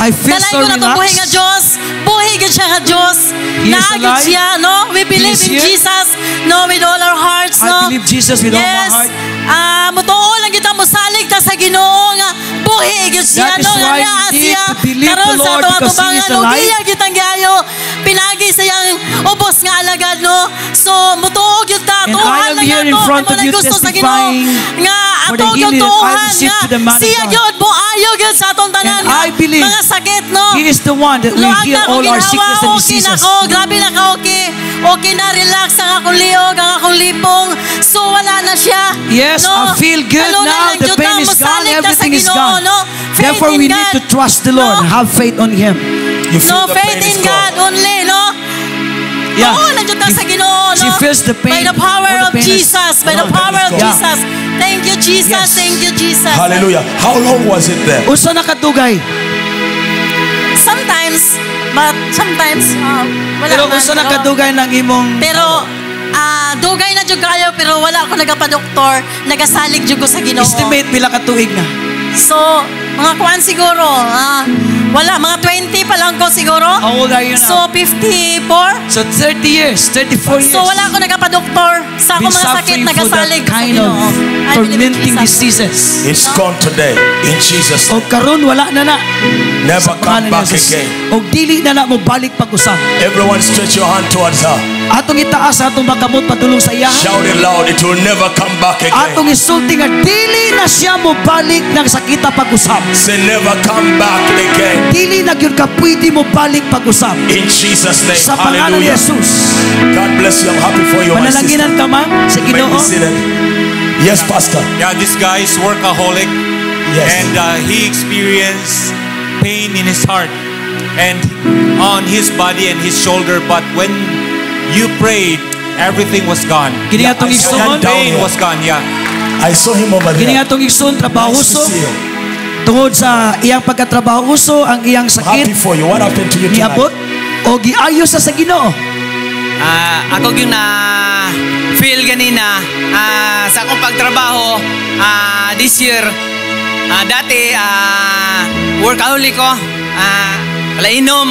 I feel dalay so ko na to buhay relaxed. nga Diyos. Buhay ka siya nga Diyos. He is Naagid alive. siya, no? We believe is in here. Jesus, no? With all our hearts, I no? believe Jesus with all my yes. heart. Mutuo lang kita, musalig ta sa Ginoo nga buhay ka siya, That is no? Nga why Kaya need siya, to believe the karon sa Lord ato because He is atubangan, alive. iya kitang giayo, pinagi sa iyang ubos nga alagad, no? So, mutuog yun ta, And I tuhan am lang here in yato, front kung of you gusto sa Ginoo, testifying nga for the ato yung healing that I tuhan, received nga to the man of siya God. yun, buayo yun sa atong tanan, And nga I believe mga sakit, no? He is the one that will Luag heal na all akong our ginawa, sickness and okay na diseases. ko, grabe na ka, okay. Okay na, relax ang akong liog, ang akong lipong. So, wala na siya. Yes, I feel good Ano na now. lang, The Diyos pain na, is gone. masalig na sa Everything is Ginoo, gone. no? Faith Therefore, in we God. need to trust the Lord and No? have faith on Him. You feel No, the faith pain in is God gone. only, no? Yeah. Oo, nandiyan ka sa Ginoo, no? She feels the pain. By the power All the of pain is Jesus. By the gone. power of Yeah. Jesus. Thank you, Jesus. Yes. Thank you, Jesus. Hallelujah. How long was it there? Usa nakadugay. Sometimes, but sometimes, wala Pero man. usa nakadugay ng imong Pero, dugay na jud kayo, pero wala ako nagapadoktor. Nagasalig jud ko sa Ginoo. estimate pila ka tuig na. So, mga kuan siguro, wala, mga 20 pa lang ko siguro. How old are you now? So, 54. So 30 years, 34 years. So, wala ako nagapadoktor. Sa ako Been mga sakit, suffering for that nagasalig sa kind of Ginoo. I believe in tormenting Jesus. diseases. It's gone today. In Jesus' O name. karon wala na na. Never come Pangalan ni back Jesus. again. O dili na na mo balik pag-usap. Everyone stretch your hand towards her. Atong itaas atong makamot padulong sa iya. Shout it loud. It will never come back again. Atong isulti nga dili na siya mo balik ng sakita pag-usap. Say never come back again. Dili na gyud ka pwede mo balik pag-usap. In Jesus' name. Sa pangalan ni Hallelujah. Jesus. God bless you. I'm happy for you, my sister. Panalanginan ka man sa May Ginoo. be seated. Yes, Pastor. Yeah, this guy is workaholic. Yes. And he experienced pain in his heart and on his body and his shoulder. But when you prayed, everything was gone. Kini atong I igsoon. saw down Pain here. was gone, yeah. I saw him over Kini there. atong igsoon Nice to trabahoso. see you. Tungod sa iyang pagkatrabahoso, ang iyang Happy sakit for you. What happened to you niabot tonight? o giayo sa Ginoo. Ako yung na-feel ganina sa akong pagtrabaho this year. Dati, workaholic ko. Kalainom.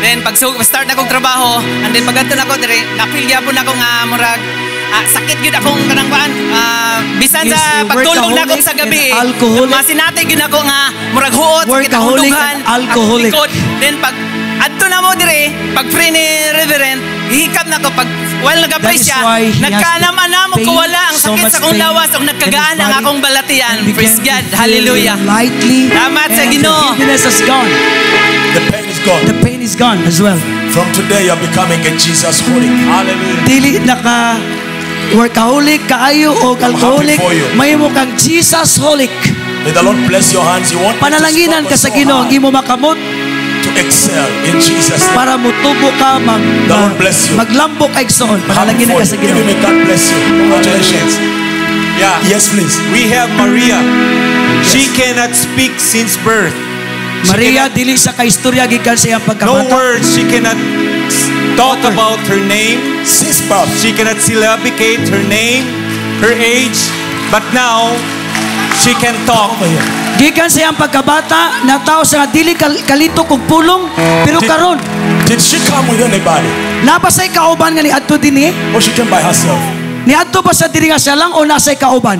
Then, pag-start na akong trabaho, and then pag-ato na ako, na-feel gyapon ako nga murag, sakit yun akong kanangkuan. Bisan Yes, sa pagtulog na ako sa gabi, workaholic and alcoholic. masinatay yun ako nga murag huot, sakit akong Workaholic dugan, and alcoholic. likod. Then, pag adto na mo dire, pag free ni Reverend, hihikap na ko pag while nag-pray That is siya, why he has nagkanam-anam the ko wala ang pain, so sakit much sa akong pain lawas ug nagkagaan in his ang body, akong balatian. and Praise began God. to feel Hallelujah. lightly. Salamat sa and Ginoo. The heaviness is gone. The pain is gone. The pain is gone as well. From today, you're becoming a Jesus holic. Hallelujah. Dili naka workaholic kaayo o alcoholic, for you. may mo kang Jesus holic. May the Lord bless your hands. You want me to Panalanginan ka sa struggle so Ginoo, hard imo makamot to excel in Jesus' name. para mutubo ka The Lord bless you. maglambok kay igsoon. Panalanginan ka sa Give Ginoo. him a God bless you. Congratulations. Yeah. Yes, please. We have Maria. She cannot speak since birth. Maria dili sa kaistorya gikan sa iyang No pagkabata. words. She cannot talk about her name. Since birth. She cannot syllabicate her name, her age. But now, she can talk. Over here. Gikan sa iyang pagkabata, nataw sa dili kalito kog pulong, pero karon Did she come with anybody? napasay kauban nga ni adto dinhi. Or she came by herself? Ni adto ba sa diri nga siya lang o nasay kauban?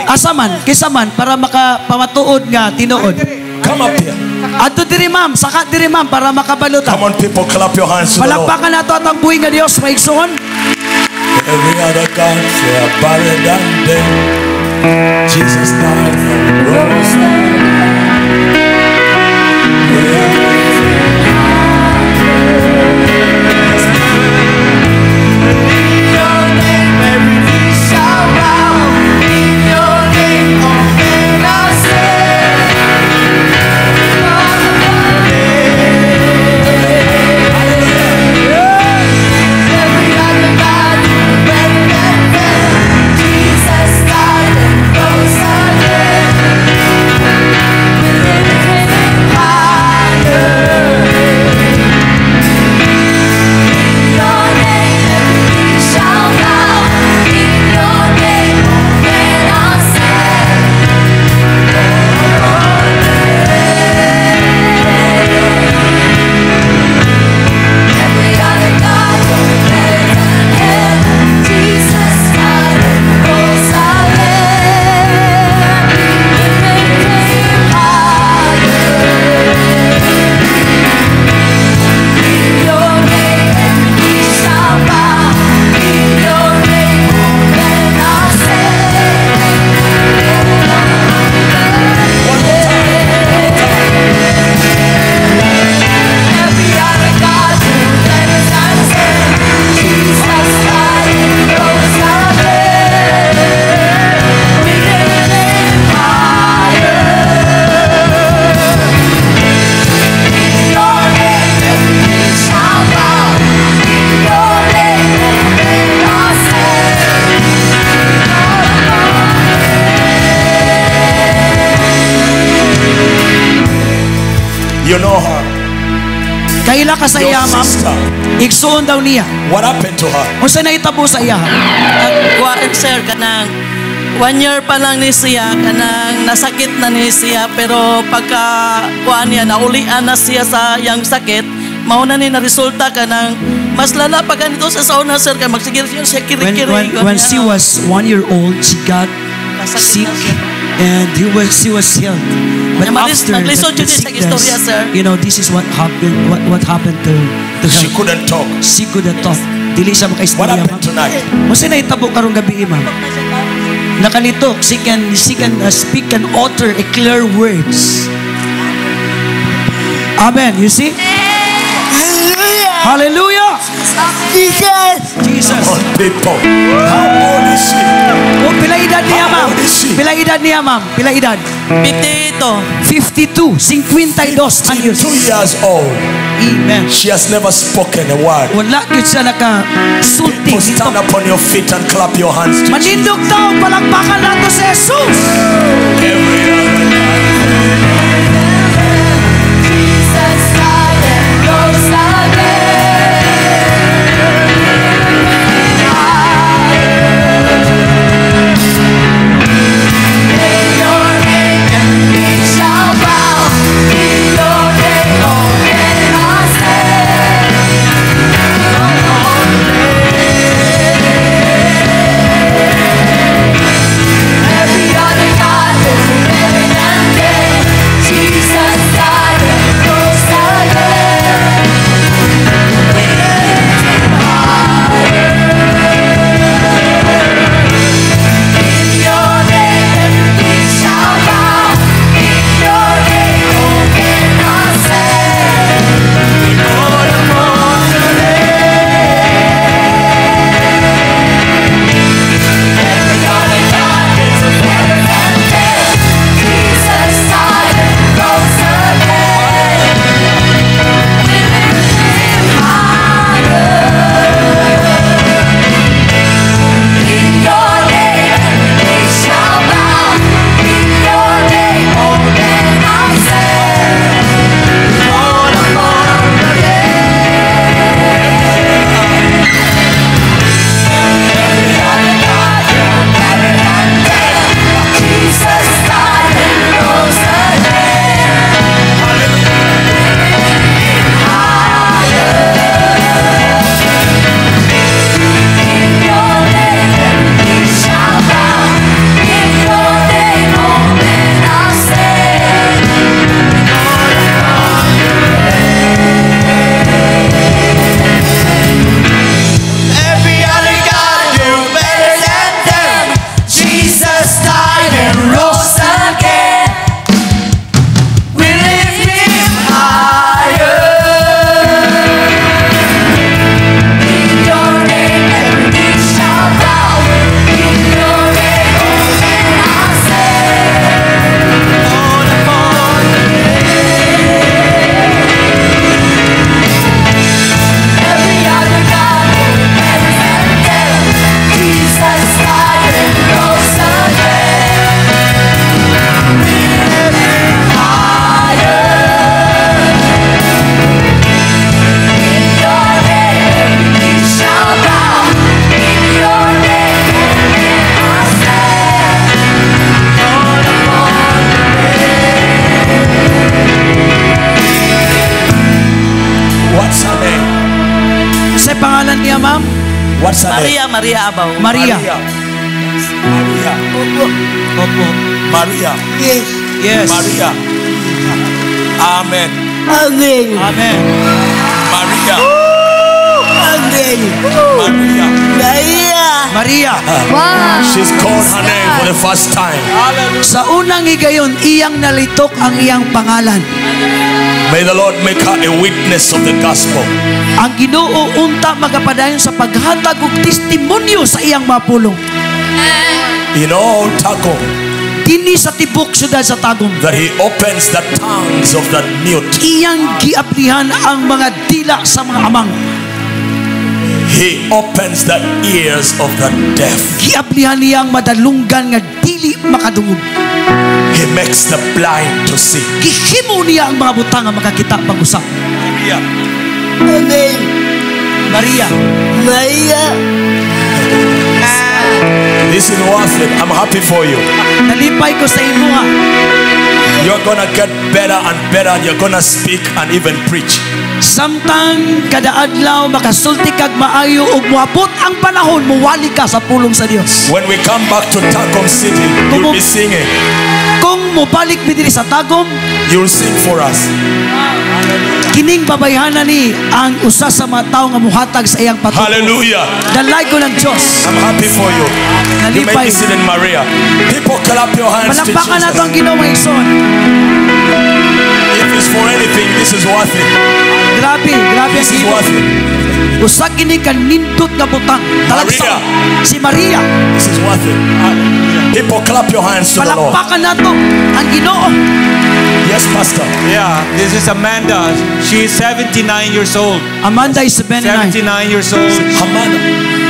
Asa man, kisa man para makapamatuod nga tinuod. Come up here. Adto diri ma'am, saka diri ma'am para makabalota. Come on, people, clap your hands to the Lord. Palakpakan nato atang buhi nga Dios maigsoon. Every other God, they are buried and dead. Jesus died and rose again. Jesus died and rose again. Kaila ka sa Your iya, ma'am. sister. Igsuon daw niya. What happened to her? Kung saan naitabo sa iya? Kuhaan sir, kanang 1 year pa lang ni siya, kanang nasakit na ni siya, pero pagka kuhaan niya, naulian na siya sa yang sakit, mauna ni na-resulta kanang mas lala pa ganito sa sauna sir, kaya magsigil siya kiri-kiri. When she was 1 year old, she got sick and she was healed. But after naglisod the yun sa istorya, sir. you know, this is what happened. What happened to She her? couldn't talk. She couldn't talk. Dili siya What makaistorya, happened ma'am. tonight? Kasi naitabo karong gabi, ma'am. Nakalito, she can speak and utter a clear words. Amen. You see? Hallelujah. Jesus. On people. How old is she? Oh, pila edad niya, How ma'am? old is she? Pila edad niya, ma'am? Pila edad? Pitito. 52. 52 anyos. 2 years old. Amen. She has never spoken a word. Wala yun siya nakasulti. So stand up on your feet and clap your hands to Jesus. Manindog daw, palakpakan nato si Jesus. Every other night. Jesus died and rose again. In your name we shall bow. In your name open our stand. Every other God is living and dead. Jesus died and rose again. We lift him higher. In your name we shall bow. In your name open our stand. Lord upon the every other God is living and dead. Jesus died and rose again. We lift him higher. In your name we shall bow. In your name open our stand. Lord upon the every other God you're better than dead. Jesus died and rose again. In your name we shall bow. In your name open our stand. Every other God you're better than them. Jesus died and rose again. We lift him higher. In your name every knee shall bow. In your name open our stand. Lord upon the every other God you're better than them. Jesus died and rose again. We lift him higher. In your name every knee shall bow. In your name open our stand. Lord upon What's her name? Sa pangalan niya, ma'am? What's her name? Maria Abaw. Maria. Maria. Opo. Maria. Yes. Maria. Amen. Amen. Maria. Amen. Maria. Maria. She's called her name for the first time. Sa unang higayon, iyang nalitok ang iyang pangalan. May the Lord make her a witness of the gospel. Ang Ginoo unta magapadayon sa paghatag og testimonyo sa iyang mapulong. In all Tagum, Dinhi sa tibok syudad sa Tagum, that he opens the tongues of the mute. iyang giaplihan ang mga dila sa mga amang. He opens the ears of the deaf. Giaplihan niyang madalunggan nga dili makadungog. He makes the blind to see. Gihimo niya ang mga butang nga makakita pag-usap. Maria. Amen. Maria. Maria. This is worth it. I'm happy for you. Nalipay ko sa imo ha. You're gonna get better and better, and you're gonna speak and even preach. Samtang kada adlaw makasulti kag maayo ug moabot ang panahon muwali ka sa pulong sa Dios. When we come back to Tacom City, you'll be singing. Kung mobalik mi diri sa Tagum, You'll sing for us. kining babayhanan ni ang usa sa mga tawo nga muhatag sa iyang patuto. Hallelujah. Dalay ko ng Dios. I'm happy for you. You may Nalipay. be sitting, Maria. People clap your hands to Palakpakan nato ang Jesus. Ginoo mga igsoon. If it's for anything, this is worth it. Grabe ang This is Ginoo. worth it. Usa kini kanindot nga butang. Talagsa. Si Maria. This is worth it. People clap your hands to the Lord. Palakpakan nato ang Ginoo. Yes, Pastor. Yeah, this is Amanda. She is 79 years old. Amanda is 79. 79 years old.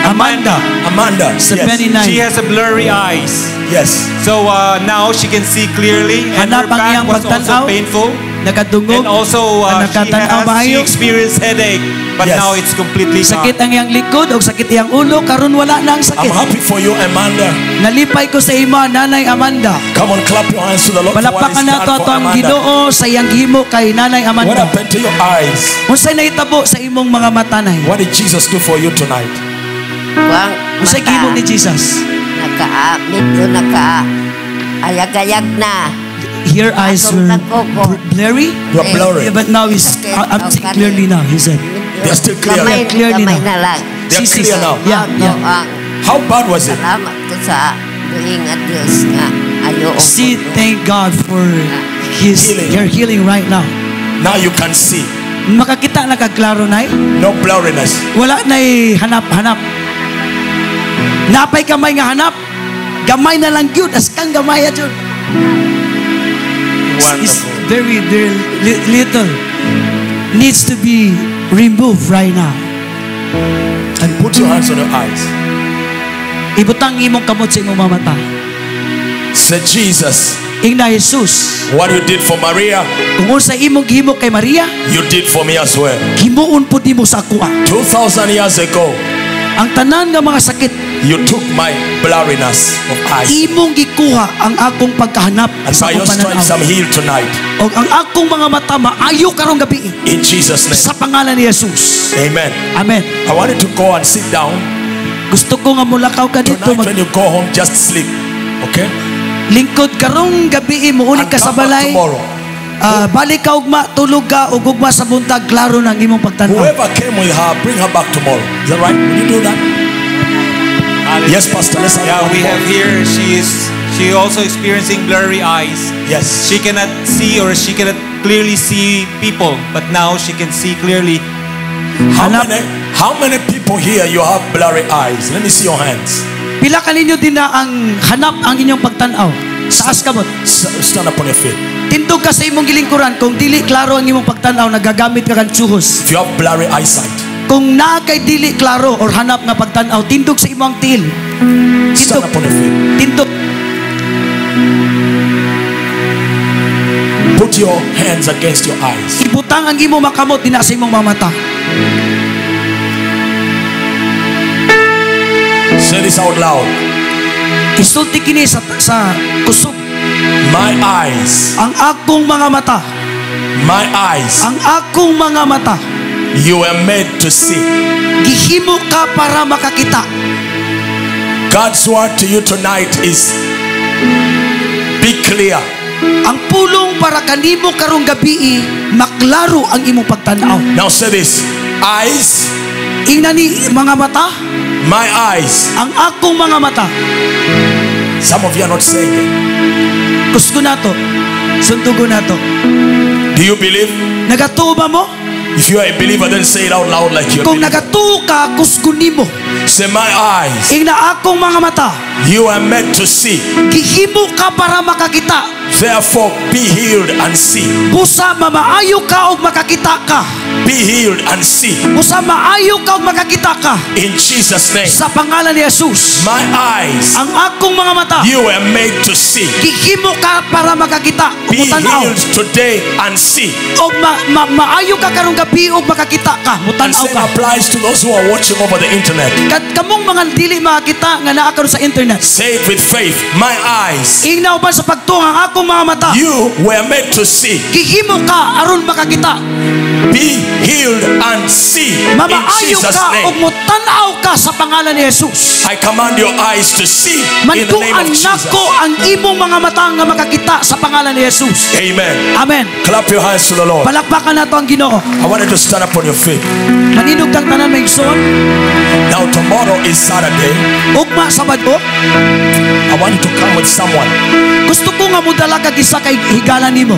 Amanda. Amanda. Yes. 79. She has a blurry eyes. Yes. So now she can see clearly, and her Hanap ang back iyang was also pagtanaw. painful. Nakadungog. And also she experienced headache, but Yes. now it's completely Sakit gone. ang iyang likod o sakit iyang ulo, karon wala na ang I'm sakit. happy for you, Amanda. Nalipay ko sa imo, Nanay Amanda. Come on, clap your hands to the Lord. for what Palakpakan He's nato done ato for ang Amanda. Ginoo sa iyang gihimo kay Nanay What Amanda. happened to your eyes? Unsay nahitabo sa imong mga mata nay? What did Jesus do for you tonight? Kuang Unsay gihimo ni Jesus? medyo ayag-ayag na. Your eyes were blurry, You're blurry. but now is I'm seeing clearly now. He said, They're still clear. Gamay, Clearly gamay now. na lang. They're Sis, clear now. Yeah, yeah. How bad was it? Salamat ko sa buhing at Diyos nga ayo. See, thank God for Healing. your healing right now. Now you can see. Makakita na kaklaro nay. No blurriness. Wala na'y hanap-hanap. Napay kamay nga hanap. Gamay na lang yun. As kang gamay at yun. It's very, very little. Needs to be removed right now. And put your hands on your eyes. Ibutang imong kamot sa imong mga mata. Say, Jesus, Ingna Jesus. what you did for Maria, Kung sa imong gihimo kay Maria, you did for me as well. himuon po di mo sa kuha. 2,000 years ago, Ang tanan nga mga sakit, you took my blurriness of eyes. imong gikuha ang akong pagkahanap And sa by your akong stripes, I'm pananaw. healed tonight. O ang akong mga mata maayo karong gabi In Jesus' name. sa pangalan ni Jesus. Amen. Amen. I want you to go and sit down. Gusto ko nga mulakaw ka dito Tonight, when you go home, just sleep. Okay? lingkod karong gabi mo uli And ka sa come back balay. tomorrow. Balik ka ugma, tulog ka ug ugma sa buntag, klaro ng imong pagtanaw. Whoever came with her, bring her back tomorrow. Is that right? Will you do that? Yes, Pastor. Let's have Yeah, one we more. have here. She also experiencing blurry eyes. Yes. She cannot see, or she cannot clearly see people, but now she can see clearly. How many people here you have blurry eyes? Let me see your hands. Pila kaninyo din na ang hanap ang inyong pagtanaw. Taas kabot. Stand up on your feet. Tindog ka sa imong gilingkuran kung dili klaro ang imong pagtanaw, nagagamit ka kang tsuhos. If you have blurry eyesight, Kung naa kay dili klaro or hanap nga pagtanaw, tindog sa imong tiil. stand up on your feet. Tindog. Put your hands against your eyes. Ibutang ang imong makamot dinha sa imong mga mata. Say this out loud. Isulti kini sa kusog. My eyes, Ang akong mga mata, my eyes, ang akong mga mata, you were made to see. gihimo ka para makakita. God's word to you tonight is be clear. Ang pulong para kanimo karong gabi maklaro ang imong pagtanaw. Now say this. Eyes, Ingna ni mga mata, my eyes. ang akong mga mata. Some of you are not saying it. Kusgo nato. Suntugo nato. Do you believe? Nagatuo ba mo? If you are a believer, then say it out loud like you're Kung believing. nagatuo ka, kusgo nimo. Say, my eyes, Ing na akong mga mata. you are meant to see. Gihimo ka para makakita. Therefore, be healed and see. Busa mamaayo ka og makakita ka. Be healed and see. Busa maayo ka og makakita ka. In Jesus' name. Sa pangalan ni Jesus. My eyes, Ang akong mga mata. you are made to see. Gihimo ka para makakita. Be Mutanaw. healed today and see. Og maayo ka karong gabi og makakita ka. And Mutanaw same ka. applies to those who are watching over the internet. Kat kamong mga dili makakita nga naa karon sa internet. Say it with faith. My eyes, Ing na uban sa pagtuong ang akong mga mata. you were made to see. Gihimo ka aron makakita. Be healed and see. In Mamaayo Jesus' ka og name. mutanaw ka sa pangalan ni Jesus. I command your eyes to see in the name Mantuan of Jesus. nako ang imong mga mata nga makakita sa pangalan ni Jesus. Amen. Amen. Clap your hands to the Lord. Palakpakan nato ang Ginoo. I want you to stand up on your feet. Maninugtang tanan may igsoon. Now tomorrow is Saturday. Ugma Sabado. I want you to come with someone. Gusto ko nga mudala ka isa kay higalan nimo.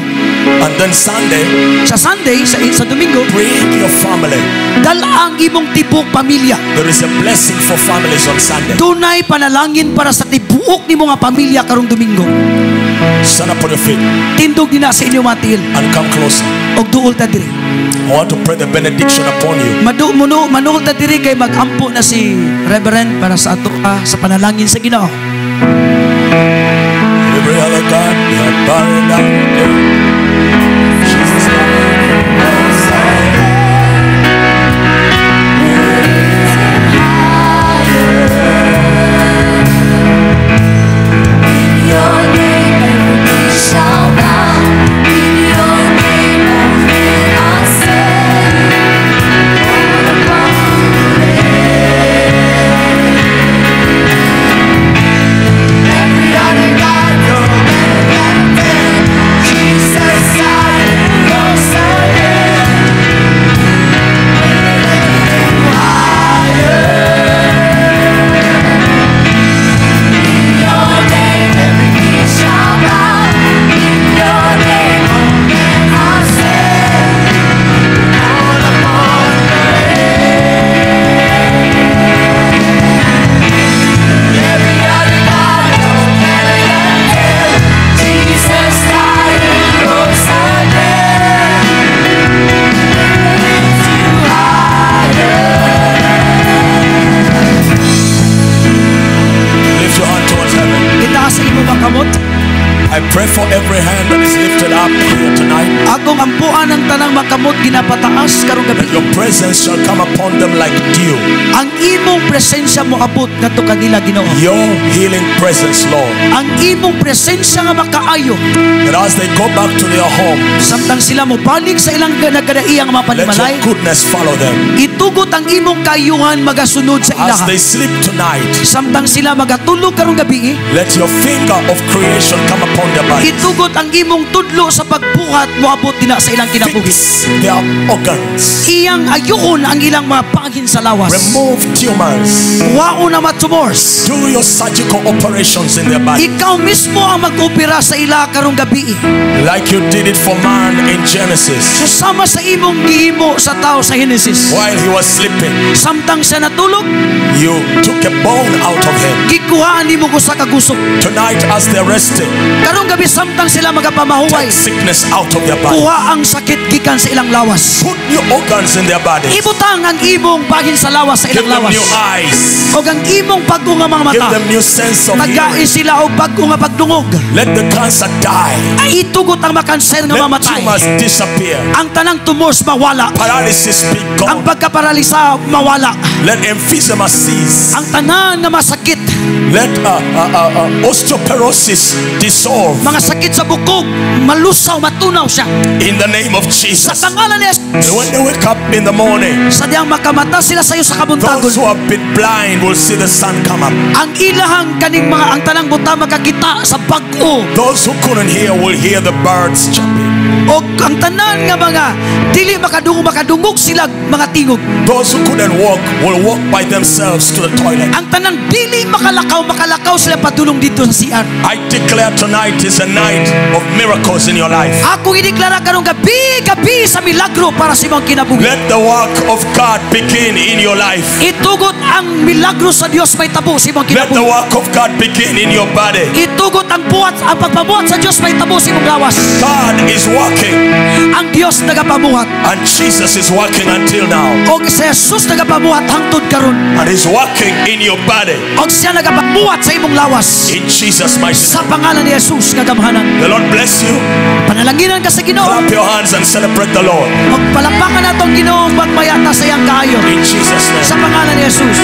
And then Sunday, Sa Sunday, sa Domingo, bring your family. dala ang imong tibok pamilya. There is a blessing for families on Sunday. Dunay panalangin para sa tibuok nimo nga pamilya karong Domingo. Stand up on your feet Tindog din na sa inyong matil and come closer. og duol ta diri. I want to pray the benediction upon you. Manuol ta diri kay magampo na si Reverend para sa ato sa panalangin sa Ginoo. Every other God, we are bowing down. Jesus' Your name every knee shall bow. In your name all men are saved. All upon every other God, no better than them. Jesus died and rose again. Your name every knee shall bow. In your name all men are saved. All upon every other God, no better than him. Jesus died and rose again. Lift you higher. Lift your hand towards heaven. Itaas sa imo bang kamot. I pray for every hand that is lifted up here tonight. Akong ampuan ang tanang makamot ginapataas karong gabi. Your presence shall come upon them like dew. Ang imong presensya mo abot ngadto kanila Ginoo. Your healing presence, Lord. Ang imong presensya nga makaayo That as they go back to their home, samtang sila mo balik sa ilang nagkadaiyang mga let panimalay. your goodness follow them. Itugot ang imong kayuhan magasunod sa As ilaha. they sleep tonight, Samtang sila magatulog karong gabi, let your finger of creation come upon their bodies. itugot ang imong tudlo sa pagbuhat moabot dina sa ilang kinabuhi. Fix their organs. Iyang ayuhon ang ilang mga panghin sa lawas. Remove tumors. Wao na matumors. Do your surgical operations in their body. Ikaw mismo ang mag-opera sa ila karong gabi. Like you did it for man in Genesis. Susama sa imong gihimo sa tao sa Genesis. While he was sleeping, Samtang siya natulog, you took a bone out of him. gikuhaan nimo ko sa kagusok. Tonight, as they're resting, Karong gabi samtang sila magapamahuway, take sickness out of their body. kuha ang sakit gikan sa ilang lawas. Put new organs in their bodies. Ibutang ang imong panghin sa lawas sa Give ilang them lawas. new eyes. O ang imong pagko nga mga Give mata. them new sense of Nagkai hearing. sila og bagko nga pagdungog. Let the cancer die. Ay itugot ang makanser nga Let mamatay. tumors disappear. Ang tanang tumors mawala. Paralysis be Ang gone. pagkaparalisa mawala. Let emphysema cease. Ang tanan nga masakit, Let osteoporosis dissolve. mga sakit sa bukog, malusaw, matunaw siya. In the name of Sa Jesus. pangalan ni And Jesus, when they wake up in the morning, sa diyang makamata sila sa iyo sa kabuntagon. those who have been blind will see the sun come up. Ang ilahang kaning mga ang tanang buta makakita sa bag-o. Those who couldn't hear will hear the birds chirping. O ang tanan nga mga dili makadungog sila mga tingog. Those who couldn't walk will walk by themselves to the toilet. Ang tanan dili makalakaw sila padulong dito sa CR. I declare tonight is a night of miracles in your life. Ako ideklara karong gabi sa milagro para sa imong kinabuhi. Let the work of God begin in your life. Itugot ang milagro sa Dios may tabo sa imong Let the kinabuhi. work of God begin in your body. Itugot ang pagpabuhat sa Dios may tabo sa imong lawas. God is working, Ang Dios nagapabuhat. and Jesus is working until now. Og si Jesus nagapabuhat hangtod karon. And He's working in your body. Og siya nagapabuhat sa imong lawas. In Jesus' mighty name. Sa pangalan ni Jesus nga gamhanan. The Lord bless you. Panalanginan ka sa Ginoo. Clap your hands and celebrate the Lord. Magpalakpakan natong Ginoo pagmayata sa iyang kaayo. In Jesus' name. Sa pangalan ni Jesus.